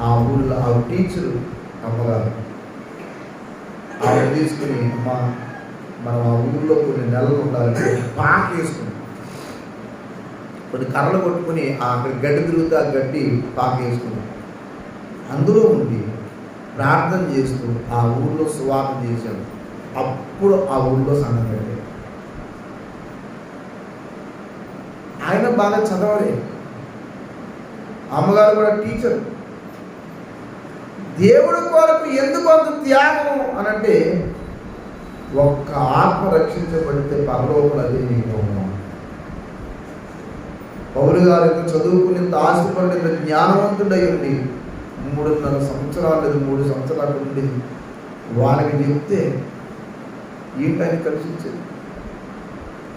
ఆ ఊళ్ళో ఆ టీచరు అమ్మగారు ఆవిడ తీసుకుని, మనం ఆ ఊళ్ళో కొన్ని నెలలు ఉండాలంటే పాక వేసుకుని, కొన్ని కర్రలు కొట్టుకుని అక్కడ గడ్డి తిరుగుతూ ఆ గడ్డి పాక వేసుకుని అందులో ఉండి ప్రార్థన చేస్తూ ఆ ఊళ్ళో సువార్త చేశాడు. అప్పుడు ఆ ఊళ్ళో సంఘం కట్టాడు. ఆయన బాగా చదవాలి, అమ్మగారు కూడా టీచర్. దేవుడి కొరకు ఎందుకు అంత త్యాగం అనంటే, ఒక్క ఆత్మ రక్షించబడితే పరలోకం అది నీకు. పౌలు గారు ఎంత చదువుకునేంత ఆస్తిపడినంత జ్ఞానవంతుడై ఉండి 3.5 సంవత్సరాలు లేదు 3 సంవత్సరాలు ఉండి వాళ్ళకి చెప్తే ఏంటి ఆయన కలిసించేది.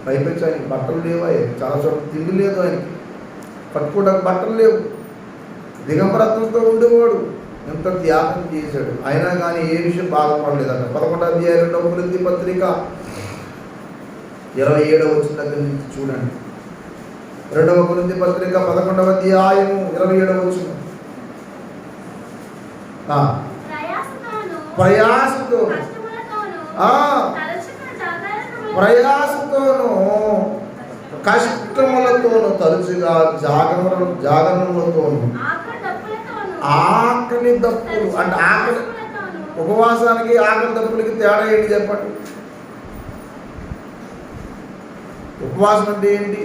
పైపెచ్చి ఆయనకి బట్టలు లేవు, చాలా చోట్ల తిండి లేదు, ఆయనకి కట్టుకోవడానికి బట్టలు లేవు, దిగంబరత్వంతో ఉండేవాడు. ఎంత త్యాగం చేశాడు. అయినా కానీ ఏ విషయం బాధపడలేదంట. 11వ అధ్యాయం 2వ కొరింథీ పత్రిక 27వ వచనం దగ్గర నుంచి చూడండి. 2వ కొరింథీ పత్రిక 11వ అధ్యాయం 27వ వచనం. ప్రయాసతోను కష్టములతోను తరచుగా జాగరణములతోను ఆకలి దప్పులు. అంటే ఆకలి, ఉపవాసానికి ఆకలి దప్పులకి తేడా ఏంటి చెప్పండి? ఉపవాసం అంటే ఏంటి?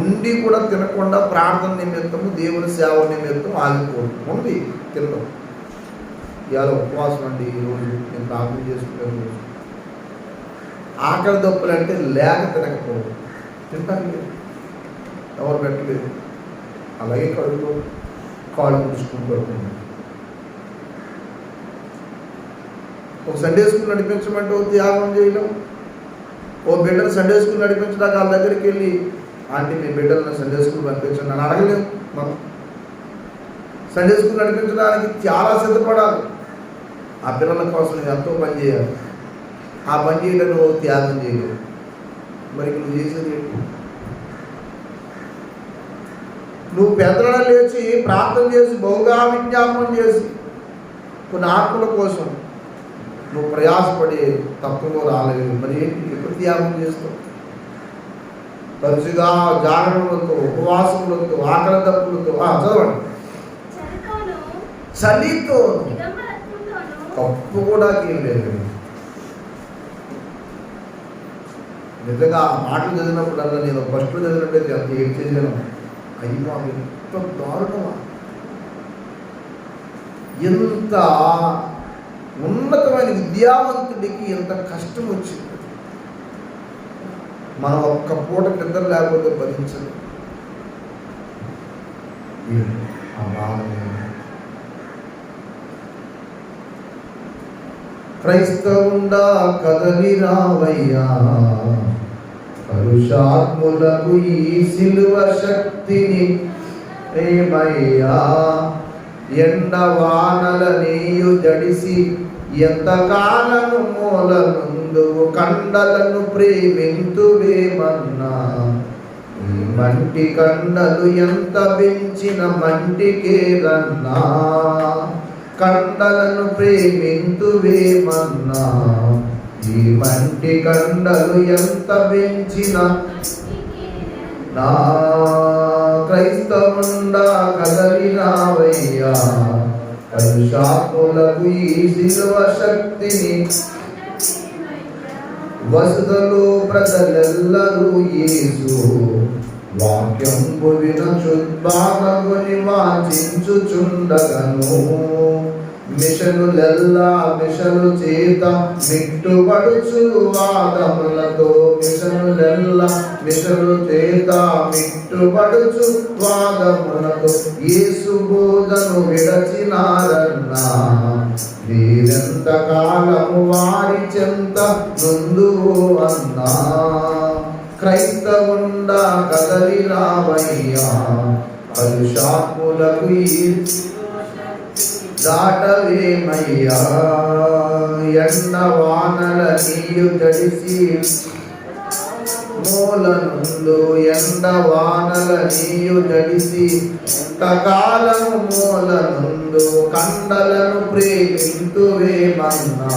ఉండి కూడా తినకుండా ప్రార్థన నిమిత్తము, దేవుని సేవ నిమిత్తం ఆగిపోవడం ఉంది తినడం. ఇవాళ ఉపవాసం అంటే ఈరోజు నేను ప్రార్థన చేసుకునే ఆకలి దప్పులు అంటే లేక తినకపోవడం. తింటాను లేదు, ఎవరు పెట్టలేదు, అలాగే కడుపు కాళ్ళు పుడుచుకుంటూ ఉంటుంది. ఒక సండే స్కూల్ నడిపించమంటే ఓ త్యాగం చేయడం. ఓ బిడ్డను సండే స్కూల్ నడిపించడానికి వాళ్ళ దగ్గరికి వెళ్ళి, ఆంటీ మీ బిడ్డలను సండే స్కూల్ నడిపించండి అని అడగలేము. మనం సండే స్కూల్ నడిపించడానికి చాలా సిద్ధపడాలి. ఆ పిల్లల కోసం ఎంతో పని చేయాలి. ఆ పని చేయడం నువ్వు త్యాగం చేయలేవు. మరి నువ్వు చేసేది ఏంటి? నువ్వు పెద్దలను లేచి ప్రార్థన చేసి బహుగా విజ్ఞాపనం చేసి కొన్ని ఆత్మల కోసం నువ్వు ప్రయాసపడి తప్పులో రాలేవు. మరి ఎప్పుడు త్యాగం చేస్తావు? తరచుగా జాగరణలతో, ఉపవాసములతో, ఆకలి దప్పులతో చదవండి. చలితో తప్పు కూడా ఏం లేదు. నిజంగా ఆ మాటలు చదివినప్పుడల్లా నేను ఫస్ట్లో చదివినట్టు అంత ఏం చేశాను. అయ్యో ఎంత దారుణమా, ఎంత ఉన్నతమైన విద్యావంతుడికి ఎంత కష్టం వచ్చింది. మనం ఒక్క పూట నిద్ర లేకపోతే భరించదు. క్రైస్తవుండా కదలి రావయ్యా, కలుషాత్ములకు ఈ సిలువ శక్తిని ఏమయ్యా. ఎండవానల నీయు జడిసి ఎంతకాలను మూలనుందువు, కండలను ప్రేమింతువేమన్నా. ఈ మంటి కండలు ఎంత పెంచిన మంటికే రన్నా, కండలను ప్రేమింతువేమన్నా. ఈ మంటి కండలు ఎంత పెంచిన నా క్రైస్తవుండా కదలి రావయ్యా, కలుషాత్ములకు ఈ సిలువ శక్తిని. వసుదలో ప్రజలెల్లరూ యేసు వాక్యంబు వినుచుద్భాగముని వాంఛించుచుండగను. మిషనులెల్లా మిషను చేత మిట్టుబడుచు వాదములతో, మిషనులెల్లా మిషను చేత మిట్టుబడుచు వాదములతో యేసు బోధను విడచినారన్నా. వీరెంత కాలము వారి చెంత నుందువు అన్నా. క్రైస్తవుండా కదలి రావయ్యా, కలుషాత్ములకు దాటవేమయ్యా. ఎండ వానల నీయు జడిసి మూలనుందు, ఎండ వానల నీయు జడిసి ఎంతకాలము మూలనుందు, కండలను ప్రేమింతువేమన్నా.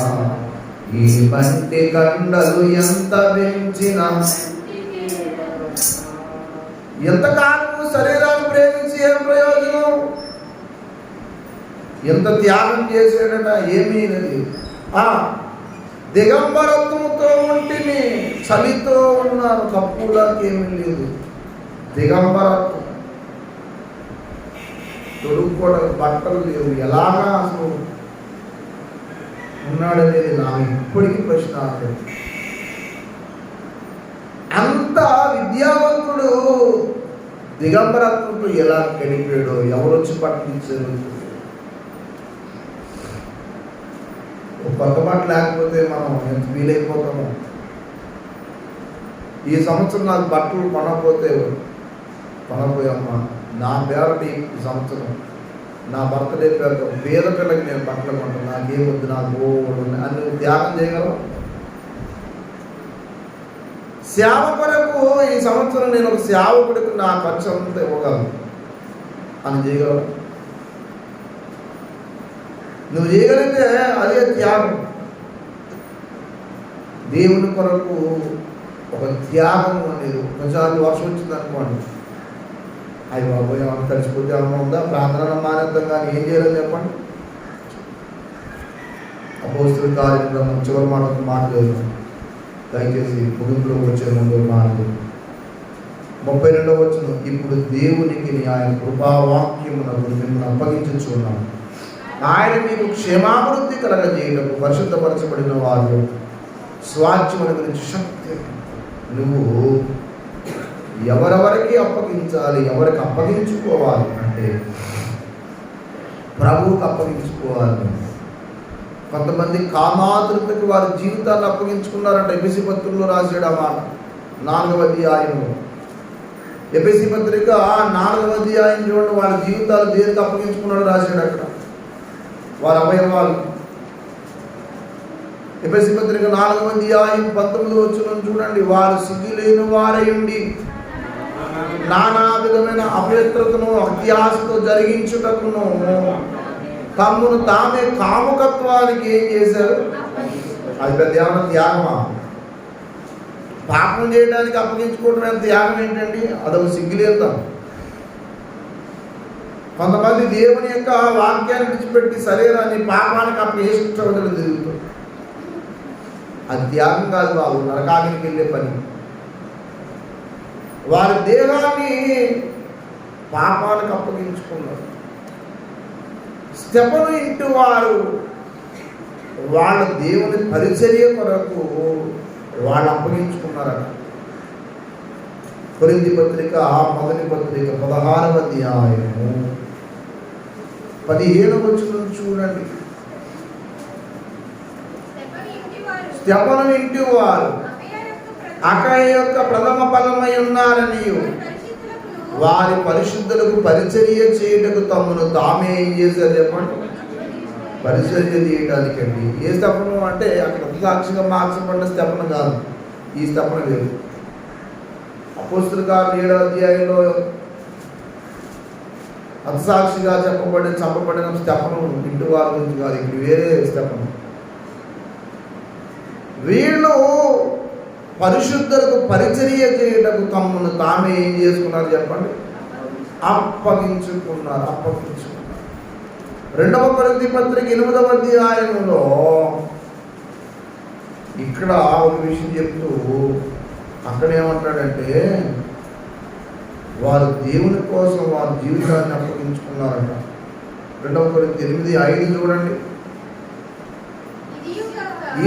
ఈ మంటి కండలు ఎంత పెంచిన ఎంతకాలము శరీరాన్ని ప్రేమించి ఏం ప్రయోజనం? ఎంత త్యాగం చేశాడట, ఏమీ లేదు. దిగంబరత్వంతో ఉంటిని, చలితో ఉన్నాను, కప్పులాకి ఏమీ లేదు. దిగంబరత్వం, తొడుక్కోవడానికి బట్టలు లేవు. ఎలాగా అసలు ఉన్నాడనేది నా ఇప్పటికీ ప్రశ్న. అంత విద్యావంతుడు దిగంబరత్వంతో ఎలా గడిపాడో, ఎవరొచ్చి పట్టించారు? కొత్త బట్టలు లేకపోతే మనం ఎంత వీలైపోతామో. ఈ సంవత్సరం నాకు బట్టలు కొనపోయమ్మా. నా పేరటి ఈ సంవత్సరం నా బర్త్డే పేరుతో పేద పిల్లకి నేను బట్టలు కొంటాను. నాకేమొద్దు, నాకు అని నువ్వు త్యాగం చేయగలవు. సేవ కొరకు ఈ సంవత్సరం నేను ఒక సేవకుడికి నా ఖర్చు అంతా ఇవ్వగలను అని చేయగలవు. నువ్వు చేయగలిగితే అదే త్యాగం. దేవుని కొరకు ఒక త్యాగం అనేది. ఒకసారి వర్షం వచ్చింది అనుకోండి, అయ్యి బాబోయ్ ఏమన్నా తడిచిపోతే ఏమన్నా ఉందా, ప్రార్థన మానేద్దాం కానీ ఏం చేయాలని చెప్పండి. అపోస్తుల కార్యక్రమం చివరి మాట లేదు, దయచేసి ముగింపులోకి వచ్చే ముందు మాట 32వ వచనం. ఇప్పుడు దేవునికి ఆయన కృపావాక్యమునకు మిమ్మల్ని అప్పగించుచున్నాను. ఆయన మీకు క్షేమాభివృద్ధి కలగజేయటకు పరిశుద్ధపరచబడిన వారు స్వాస్థ్యముల గురించి శక్తి. నువ్వు ఎవరెవరికి అప్పగించాలి, ఎవరికి అప్పగించుకోవాలి అంటే ప్రభువుకు అప్పగించుకోవాలి. కొంతమంది కామాతృతకి వారి జీవితాన్ని అప్పగించుకున్నారంటే. ఎఫెసీ పత్రికలో రాశాడు ఆ మాట, 4వ అధ్యాయంలో. ఎఫెసీ పత్రిక 4వ అధ్యాయం చూడండి, వాళ్ళ జీవితాలు దేనికి అప్పగించుకున్నాడు రాశాడు అక్కడ, వారి అవయవాలు. ఎఫెసీ పత్రిక 4వ అధ్యాయం 19వ వచనం చూడండి. వారు సిగ్గులేని వారయుండి నానా విధమైన అపవిత్రతను అత్యాశతో జరిగించుటకును తమ్మును తామే కాముకత్వానికి ఏం చేశారు? అది పెద్ద ఏమన్నా త్యాగమా? పాపం చేయడానికి అప్పగించుకోవడం ఎంత త్యాగం ఏంటండి? అదొక సిగ్గులేద్దాం. కొంతమంది దేవుని యొక్క వాక్యాన్ని విడిచిపెట్టి శరీరాన్ని పాపానికి అప్పగించడం తిరుగుతుంది. అది త్యాగం కాదు బాబు, నరకానికి వెళ్ళే పని. వారి దేహాన్ని పాపానికి అప్పగించుకున్నారు. స్తెఫను ఇంటి వారు వాళ్ళ దేవుని పరిచర్య కొరకు వాళ్ళు అప్పగించుకున్నారట. కొరింథీ పత్రిక మొదటి పత్రిక 16వ అధ్యాయము 17వ వచనం చూడండి. స్తెఫను ఇంటి వారు అకయ యొక్క ప్రథమ ఫలమై ఉన్నారని వారి పరిశుద్ధులకు పరిచర్య చేయుటకు తమను తామే ఏం చేశారు చెప్పండి? పరిచర్య చేయడానికండి. ఏ స్తెఫను అంటే అక్కడ సాక్షిగా మార్చబడిన స్తెఫను కాదు, ఈ స్తెఫను వేరు. అపోస్తలుల కార్యాలు 7వ అధ్యాయంలో అతసాక్షిగా చంపబడిన స్తెఫను ఇంటి వారి గురించి కాదు, ఇక్కడ వేరే స్తెఫను. వీళ్ళు పరిశుద్ధులకు పరిచర్య చేయటకు తమను తామే ఏం చేసుకున్నారు చెప్పండి? అప్పగించుకున్నారు. 2వ కొరింథీ పత్రిక 8వ అధ్యాయంలో ఇక్కడ ఒక విషయం చెప్తూ అక్కడ ఏమంటాడంటే, వారు దేవుని కోసం వారి జీవితాన్ని అప్పగించుకున్నారంట. 2వ కొరింథీ 8:5 చూడండి.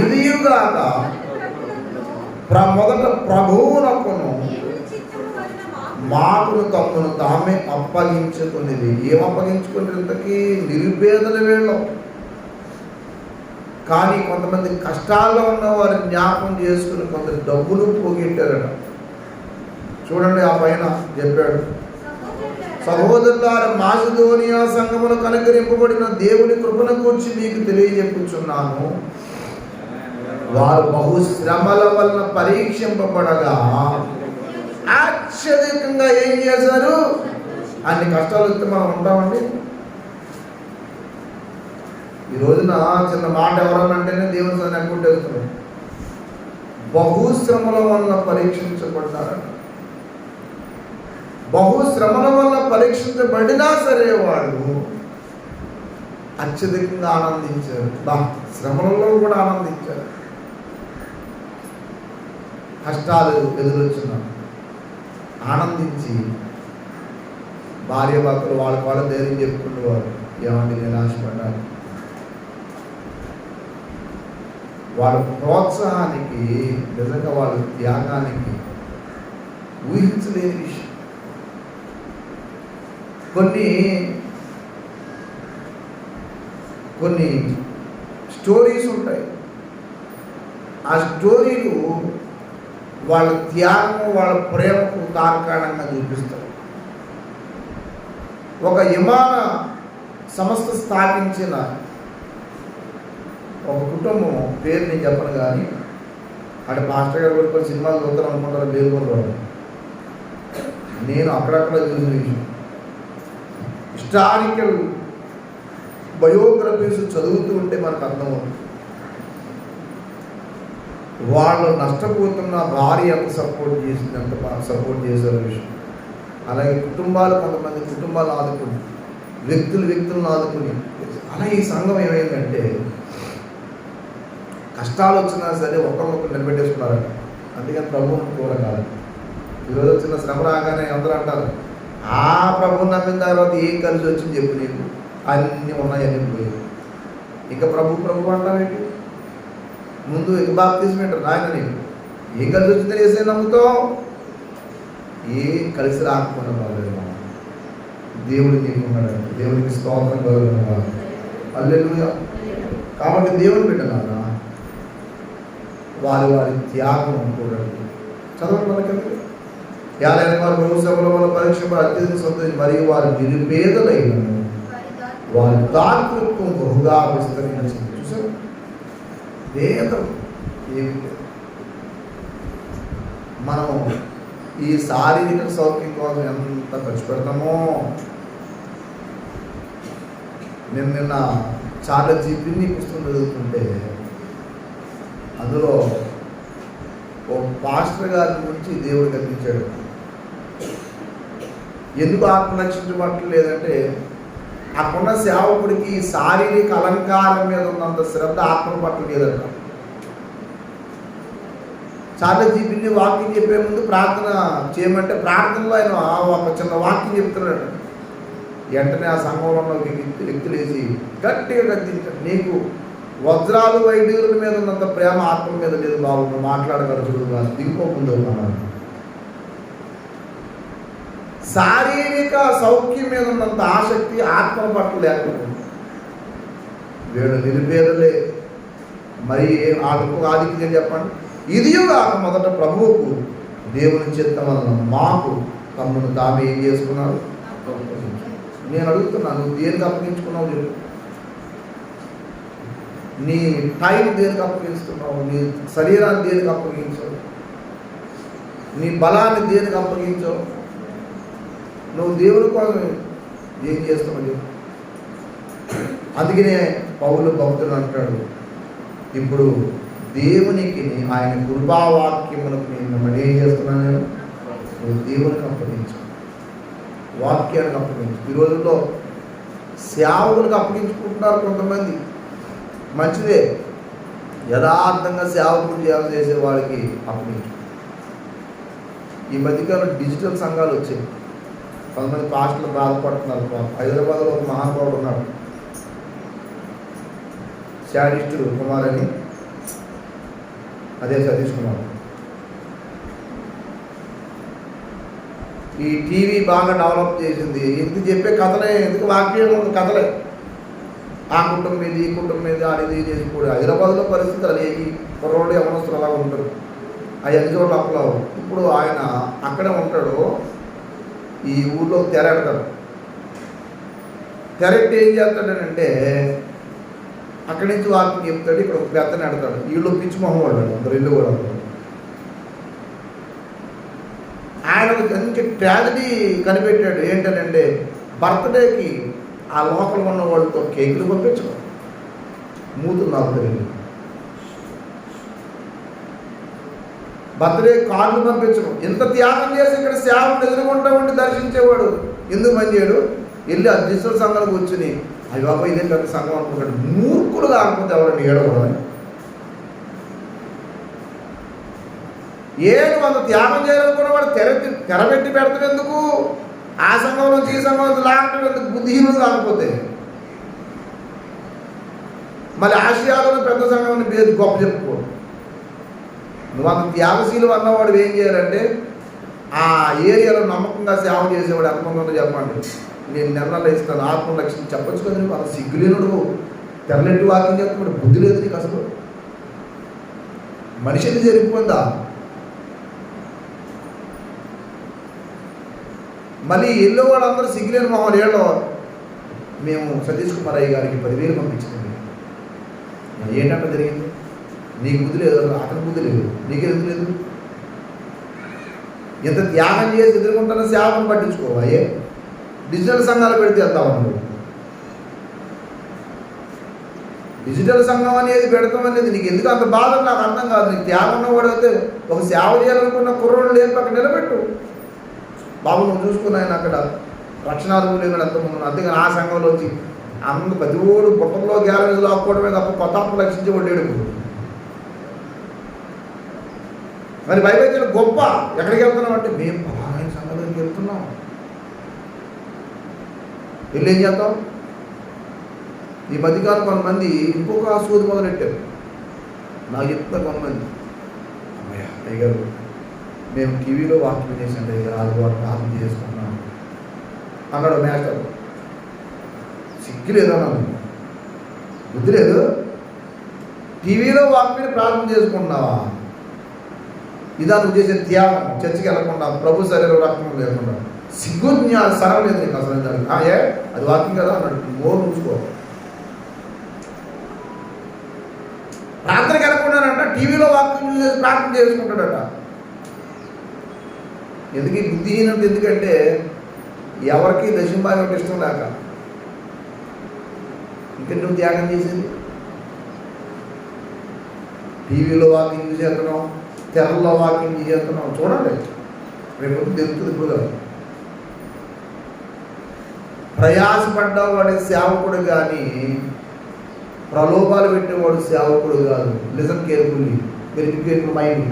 ఇదియుగాక మొదట ప్రభువునకును మాకును తమ్మును తామే అప్పగించుకునేది. ఏం అప్పగించుకునేది? ఇంతకీ నిరుపేదల వీళ్ళు. కానీ కొంతమంది కష్టాల్లో ఉన్న వారి జ్ఞాపకం చేసుకుని కొంత డబ్బులు పోగొట్టారట. చూడండి, ఆ పైన చెప్పాడు, సహోదరులారా మాసిదోనియా సంఘమును కనుకరింపబడిన దేవుని కృపను గురించి మీకు తెలియజెప్పుచున్నాను. వారు బహు శ్రమల వలన పరీక్షింపబడగా అత్యధికంగా ఏం చేశారు? అన్ని కష్టాలు వస్తే మనం ఉంటామండి. ఈ రోజున చిన్న మాట ఎవరన్నంటేనే దేవుని సన్ని అనుకుంటేస్తున్నాం. బహుశ్రమల వల్ల పరీక్షించబడ్డారట. బహుశ్రమల వల్ల పరీక్షించబడినా సరే వాళ్ళు అత్యధికంగా ఆనందించారు. శ్రమలలో కూడా ఆనందించారు. కష్టాలు ఎదురొచ్చిన ఆనందించి భార్య భర్తలు వాళ్ళ ధైర్యం చెప్పుకునేవారు. ఏమంటే నేను ఆశపడ్డాను. వాళ్ళ ప్రోత్సాహానికి, నిజంగా వాళ్ళ త్యాగానికి ఊహించలేని విషయం. కొన్ని స్టోరీస్ ఉంటాయి. ఆ స్టోరీలు వాళ్ళ త్యాగము, వాళ్ళ ప్రేమకు తార్కాణంగా చూపిస్తారు. ఒక విమాన సంస్థ స్థాపించిన ఒక కుటుంబం పేరు నేను చెప్పను, కానీ అటు మాస్టర్ గారు కూడా సినిమాలు చూద్దాం అనుకుంటారు, పేరు కూడా నేను అక్కడక్కడ చూసిన విషయం. హిస్టారికల్ బయోగ్రఫీస్ చదువుతూ ఉంటే మనకు అర్థమవుతుంది. వాళ్ళు నష్టపోతున్న భార్య ఎంత సపోర్ట్ చేసింది, ఎంత సపోర్ట్ చేసే విషయం. అలాగే కొంతమంది కుటుంబాలు ఆదుకుని, వ్యక్తులను ఆదుకుని. అలా ఈ సంఘం ఏమైందంటే కష్టాలు వచ్చినా సరే ఒకరినొకరు నిలబెట్టేసుకున్నారట. అందుకని ప్రభువుని కూడా కాదు. ఈరోజు వచ్చిన శ్రమ రాగానే అందరూ అంటారు, ఆ ప్రభువుని నమ్మిన తర్వాత ఏం కలిసి వచ్చింది చెప్పు, నీకు అన్నీ ఉన్నాయని పోయి ఇక ప్రభు అంటావేంటి? ముందు ఇక బాప్తిజం ఏంటారు నాయన, నీకు ఏం కలిసి వచ్చిందని వేసే నమ్ముతావు? ఏం కలిసి రాకపోయినా బాగలేదు. దేవుడు నీకు ఉన్నాడు. దేవుడికి స్తోత్రం కలుగుతున్నా. హల్లెలూయా. కాబట్టి దేవుని బిడ్డలారా, వారి త్యాగం చూడండి. చదవండి మనకెందుకు. 50 వారు బహుశ్రమల వల్ల పరీక్ష అత్యధిక సంతోషం, మరియు వారి నిరుపేదలైన వారి దాతృత్వం బహుగా విస్తరించింది. చూసారు, పేదలు ఏమి. మనం ఈ శారీరక సౌఖ్యం కోసం ఎంత ఖర్చు పెడతామో, నేను నిన్న చార్లెస్ జీపిని పుస్తకం చదువుతుంటే అందులో ఓ పాస్టర్ గారి గురించి దేవుడు కల్పించాడు. ఎందుకు ఆత్మ రక్షించబట్టలేదంటే అక్కడున్న సేవకుడికి శారీరక అలంకారం మీద ఉన్నంత శ్రద్ధ ఆత్మ పట్ల లేదంట. చార్లెస్ జీపిని వాక్యం చెప్పే ముందు ప్రార్థన చేయమంటే ప్రార్థనలో ఆయన ఒక చిన్న వాక్యం చెప్తున్నాడు. వెంటనే ఆ సంఘంలో ఉన్న వ్యక్తులు వేసి గట్టిగా గద్దించాడు, నీకు వజ్రాలు వైద్యుల మీద ఉన్నంత ప్రేమ ఆత్మ మీద లేదు బాబు, నువ్వు మాట్లాడగలరు దిగిపోకుండా ఉన్నాను. శారీరక సౌఖ్యం మీద ఉన్నంత ఆసక్తి ఆత్మ పట్ల లేకపోతుంది. వీడు నిరుపేదలే, మరి ఆధిక్యం చెప్పండి. ఇదిగా మొదట ప్రభువుకు దేవుని చిత్తం వలన మాకు తమ్మును తామే ఏం చేసుకున్నారు. నేను అడుగుతున్నాను, నువ్వు దేనికి అప్పగించుకున్నావు చెప్పు. నీ టైం దేనికి అప్పగిస్తున్నావు? నీ శరీరాన్ని దేనికి అప్పగించావు? నీ బలాన్ని దేనికి అప్పగించావు? నువ్వు దేవుని కోసం ఏం చేస్తావు చెప్పు. అందుకనే పౌలు భక్తులు అంటాడు, ఇప్పుడు దేవునికి ఆయన కృపావాక్యములకు నేను ఏం చేస్తున్నాను, నేను నువ్వు దేవునికి అప్పగించు, వాక్యానికి అప్పగించు. ఈ రోజుల్లో సేవకులకు అప్పగించుకుంటున్నారు కొంతమంది, మంచిదే. యథార్థంగా సేవకులు చేసే వాళ్ళకి అప్పగించు. ఈ మధ్యకాలం డిజిటల్ సంఘాలు వచ్చాయి. కొంతమంది పాస్టర్లు బాధపడుతున్నారు. హైదరాబాద్లో ఒక మహానుభావుడు ఉన్నాడు, శాడిస్టుడు కుమార్ అని, అదే సతీష్ కుమార్. ఈ టీవీ బాగా డెవలప్ చేసింది. ఎందుకు చెప్పే కథలే, ఎందుకు వాక్యం కథలే. ఆ కుటుంబం మీద ఈ కుటుంబం మీద అది చేసి కూడా హైదరాబాద్లో పరిస్థితి అది ఈ కుర్రోళ్ళు యవనస్తులు అలా ఉంటారు. అవి అన్ని చోట్ల అప్పలా. ఇప్పుడు ఆయన అక్కడే ఉంటాడు, ఈ ఊళ్ళో తెరెడతాడు. తెరెట్టి ఏం చేస్తాడంటే అక్కడి నుంచి వాక్యం చెప్తాడు, ఇక్కడ ఒక పెద్దని ఎడతాడు. వీళ్ళు పిచ్చి మొహం వాడు, అందరు ఇల్లు కూడా. ఆయన మంచి ట్రాజడీ కనిపెట్టాడు. ఏంటంటే బర్త్డేకి ఆ లోపల ఉన్న వాళ్ళతో కేకులు పంపించడం, మూతులు నాకుతారు. బర్త్డే కార్డు పంపించడం. ఎంత త్యాగం చేసి ఇక్కడ సేవను ఎదుర్కొంటా ఉండి దర్శించేవాడు. ఎందుకు పని చేయడు? వెళ్ళి ఆ డిజిటల్ సంఘాలకు వచ్చి అవి బాబా ఇదే పెద్ద సంఘం అనుకుంటాడు. మూర్ఖులు కాకపోతే ఎవరైనా ఏడవడం. ఏడు వంద త్యాగం చేయాలనుకున్న వాడు తెరబెట్టి పెడతాడు ఎందుకు? ఆ సంఘం నుంచి ఈ సంఘం నుంచి లాగటం ఎందుకు? బుద్ధిహీనులు కాకపోతే. మళ్ళీ ఆసియాలో పెద్ద సంఘం పేరు గొప్ప చెప్పుకో. నువ్వు అంత త్యాగశీలు అన్నవాడు ఏం చేయాలంటే ఆ ఏరియాలో నమ్మకంగా సేవ చేసేవాడు ఎంతమంది చెప్పండి, నేను నెలలో ఇస్తాను ఆత్మ లక్ష్యం చెప్పచ్చు కదా. నువ్వు అంత సిగ్గులేనుడు తెరలెట్టి వాక్యం చెప్తున్నాడు. బుద్ధి లేదు నీకు అసలు. మనిషిని జరిగిపోయిందా? మళ్ళీ ఎల్లో వాళ్ళందరూ సిగ్గులేని మామూలు ఏళ్ళో మేము సతీష్ కుమార్ అయ్య గారికి 10,000 పంపించింది. ఏంటంటే జరిగింది? నీకు బుద్ధి లేదు, అతని బుద్ధి లేదు, నీకే ఎందుకు లేదు? ఎంత త్యాగం చేసి ఎదుర్కొంటున్న సేవను పట్టించుకోవాయే. డిజిటల్ సంఘాలు పెడితే వెళ్తావు నువ్వు. డిజిటల్ సంఘం అనేది పెడతాం అనేది నీకు ఎందుకు అంత బాధ? నాకు అర్థం కాదు. నీకు త్యాగం ఉన్నవాడు అయితే ఒక సేవ చేయాలనుకున్న కుర్రోళ్ళు లేపు అక్కడ నిలబెట్టు. బాబు నువ్వు చూసుకున్నాయని అక్కడ రక్షణాలు లేకుండా ఎంతమంది. అంతేగాని ఆ సంఘంలో వచ్చి అందరూ ప్రతివాడు బుట్టల్లో గ్యాలరీలు ఆపుకోవడమే తప్ప కొత్త అప్పు రక్షించి వడ్డేడు. మరి బైబిల్ గొప్ప. ఎక్కడికి వెళ్తున్నాం అంటే మేము పలానా సంఘానికి వెళ్తున్నాం. వెళ్ళి ఏం చేద్దాం? ఈ మధ్యకాలం కొంతమంది ఇంకొక సూది మొదలెట్టారు. నాకు చెప్తున్నారు కొంతమంది, అమ్మయ్య అయ్యగారు మేము టీవీలో వాక్యం చేసండి, ఆదివారం ప్రార్థన చేసుకున్నాం అన్నాడు మేస్టర్. సిగ్గు లేదో నాకు, బుద్ధి లేదు. టీవీలో వాక్యం ప్రార్థన చేసుకుంటున్నావా? ఇదా నువ్వు చేసే త్యాగం? చర్చికి వెళ్ళకుండా, ప్రభు శరీరం రక్తం లేకుండా, సిగ్గు సరం లేదు నీకు అసలు. ఏ అది వాక్యం కదా అన్నాడు. మోరు చూసుకో. ప్రార్థనకి వెళ్ళకుండానంట టీవీలో వాక్యం చేసి ప్రార్థన చేసుకుంటాడట. ఎందుకు ఈ బుద్ధిహీనంటే? ఎందుకంటే ఎవరికి దశంభాగం ఇష్టం లేక. ఎందుకంటే నువ్వు త్యాగం చేసేది టీవీలో వాకింగ్ చేస్తున్నావు, తెరల్లో వాకింగ్ చేస్తున్నావు. చూడండి, రేపు తెలుస్తుంది. ఇప్పుడు ప్రయాసపడ్డవాడి సేవకుడు కానీ ప్రలోభాలు పెట్టేవాడు సేవకుడు కాదు. Listen carefully, verificate mind.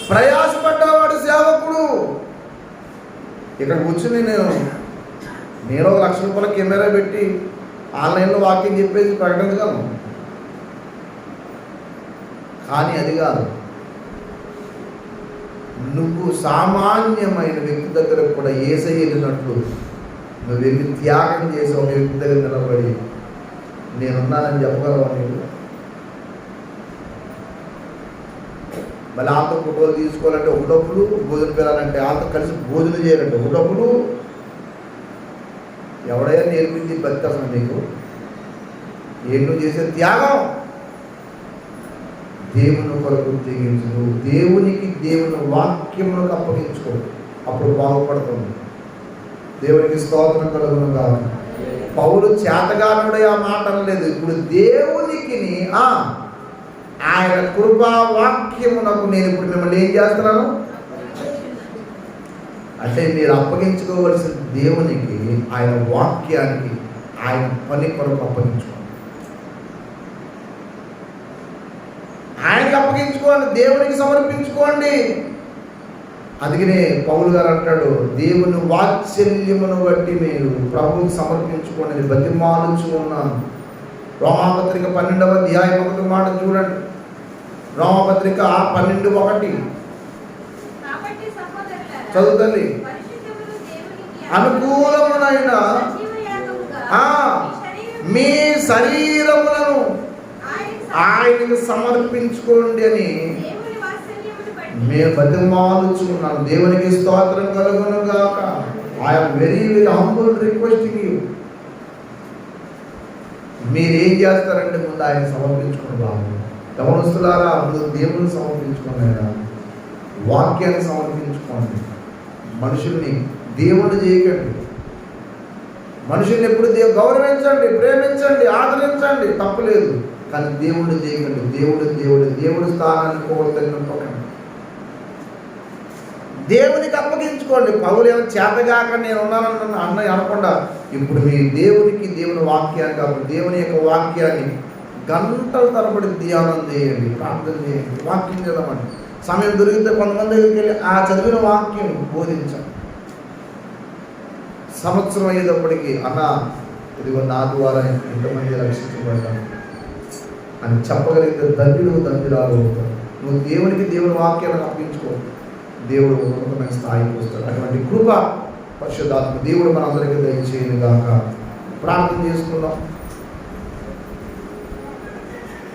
ప్రయాసపడ్డవాడు సేవకుడు. ఇక్కడ కూర్చుని నేను 1,00,000 కెమెరా పెట్టి ఆన్లైన్లో వాకింగ్ చెప్పేసి ప్రకటించగలను, కానీ అది కాదు. నువ్వు సామాన్యమైన వ్యక్తి దగ్గర కూడా యేసయ్య వెళ్ళినట్లు నువ్వు వెళ్ళి త్యాగం చేసి ఒక వ్యక్తి దగ్గర నిలబడి నేనున్నానని చెప్పగలవా? నీవు మళ్ళీ ఆంత ఫోటోలు తీసుకోవాలంటే ఒక డబ్బులు, భోజనం వెళ్ళాలంటే ఆంత కలిసి భోజనం చేయాలంటే ఒక డబ్బులు. ఎవడైనా నేర్పింది భక్తి అసలు నీకు? ఏం నువ్వు చేసే త్యాగం? దేవుని కొరకు తెగించు. నువ్వు దేవునికి, దేవుని వాక్యములకు అప్పగించుకో, అప్పుడు బాగుపడుతుంది. దేవునికి స్తోత్రం కలుగును కాదు. పౌలు చేతగానుడే ఆ మాట అనలేదు. ఇప్పుడు దేవునికి ఆయన కృపా వాక్యమునకు నేను ఇప్పుడు మిమ్మల్ని ఏం చేస్తున్నాను అంటే, మీరు అప్పగించుకోవలసిన దేవునికి, ఆయన వాక్యానికి, ఆయన పని కొరకు అప్పగించుకోండి. ఆయనకి అప్పగించుకోండి, దేవునికి సమర్పించుకోండి. అందుకనే పౌలు గారు అంటాడు, దేవుని వాత్సల్యమును బట్టి మీరు ప్రభువుకి సమర్పించుకోండి బతిమాలుచు ఉన్నాను. రోమాపత్రిక 12వ అధ్యాయం 1 మాట చూడండి. రోమాపత్రిక 12:1 చదువుతండి. అనుకూలమునైన మీ శరీరములను ఆయనకు సమర్పించుకోండి అని మేము బతిమాలుచున్నాను. దేవునికి స్తోత్రం కలుగును గాక. I'm very very humble requesting you. మీరేం చేస్తారంటే ముందు ఆయన సమర్పించుకోండి. బాబు గమనిస్తున్నారా? ముందు దేవుని సమర్పించుకోండి, వాక్యాన్ని సమర్పించుకోండి. మనుషుల్ని దేవుణ్ణి చేయకండి. మనుషుల్ని ఎప్పుడు గౌరవించండి, ప్రేమించండి, ఆదరించండి, తప్పులేదు. కానీ దేవుణ్ణి చేయకండి. దేవుడి స్థానాన్ని కోరుతున్నప్పకండి. దేవునికి అప్పగించుకోండి. పౌలు ఏమో చేతగాక నేను ఉన్నానన్న అన్నయ్య అనకుండా, ఇప్పుడు మీ దేవునికి, దేవుని వాక్యాన్ని కాబట్టి దేవుని యొక్క వాక్యాన్ని గంటల తరబడి ధ్యానం చేయండి, ప్రార్థన చేయండి, వాక్యం చదవండి. సమయం దొరికితే కొంతమంది దగ్గరికి వెళ్ళి ఆ చదివిన వాక్యం బోధించండి. సంవత్సరం అయ్యేటప్పటికీ అన్న ఇదిగో నా ద్వారా ఎంతమంది రక్షించబడ్డాను అని చెప్పగలిగితే దండిరాలు అవుతారు. నువ్వు దేవునికి, దేవుని వాక్యాన్ని అప్పగించుకో, దేవుడు ఉన్నతమైన స్థాయికి వస్తాడు. అటువంటి కృప పరిశుద్ధాత్మ దేవుడు మనందరికీ దయచేయను గాక. ప్రార్థన చేసుకుందాం.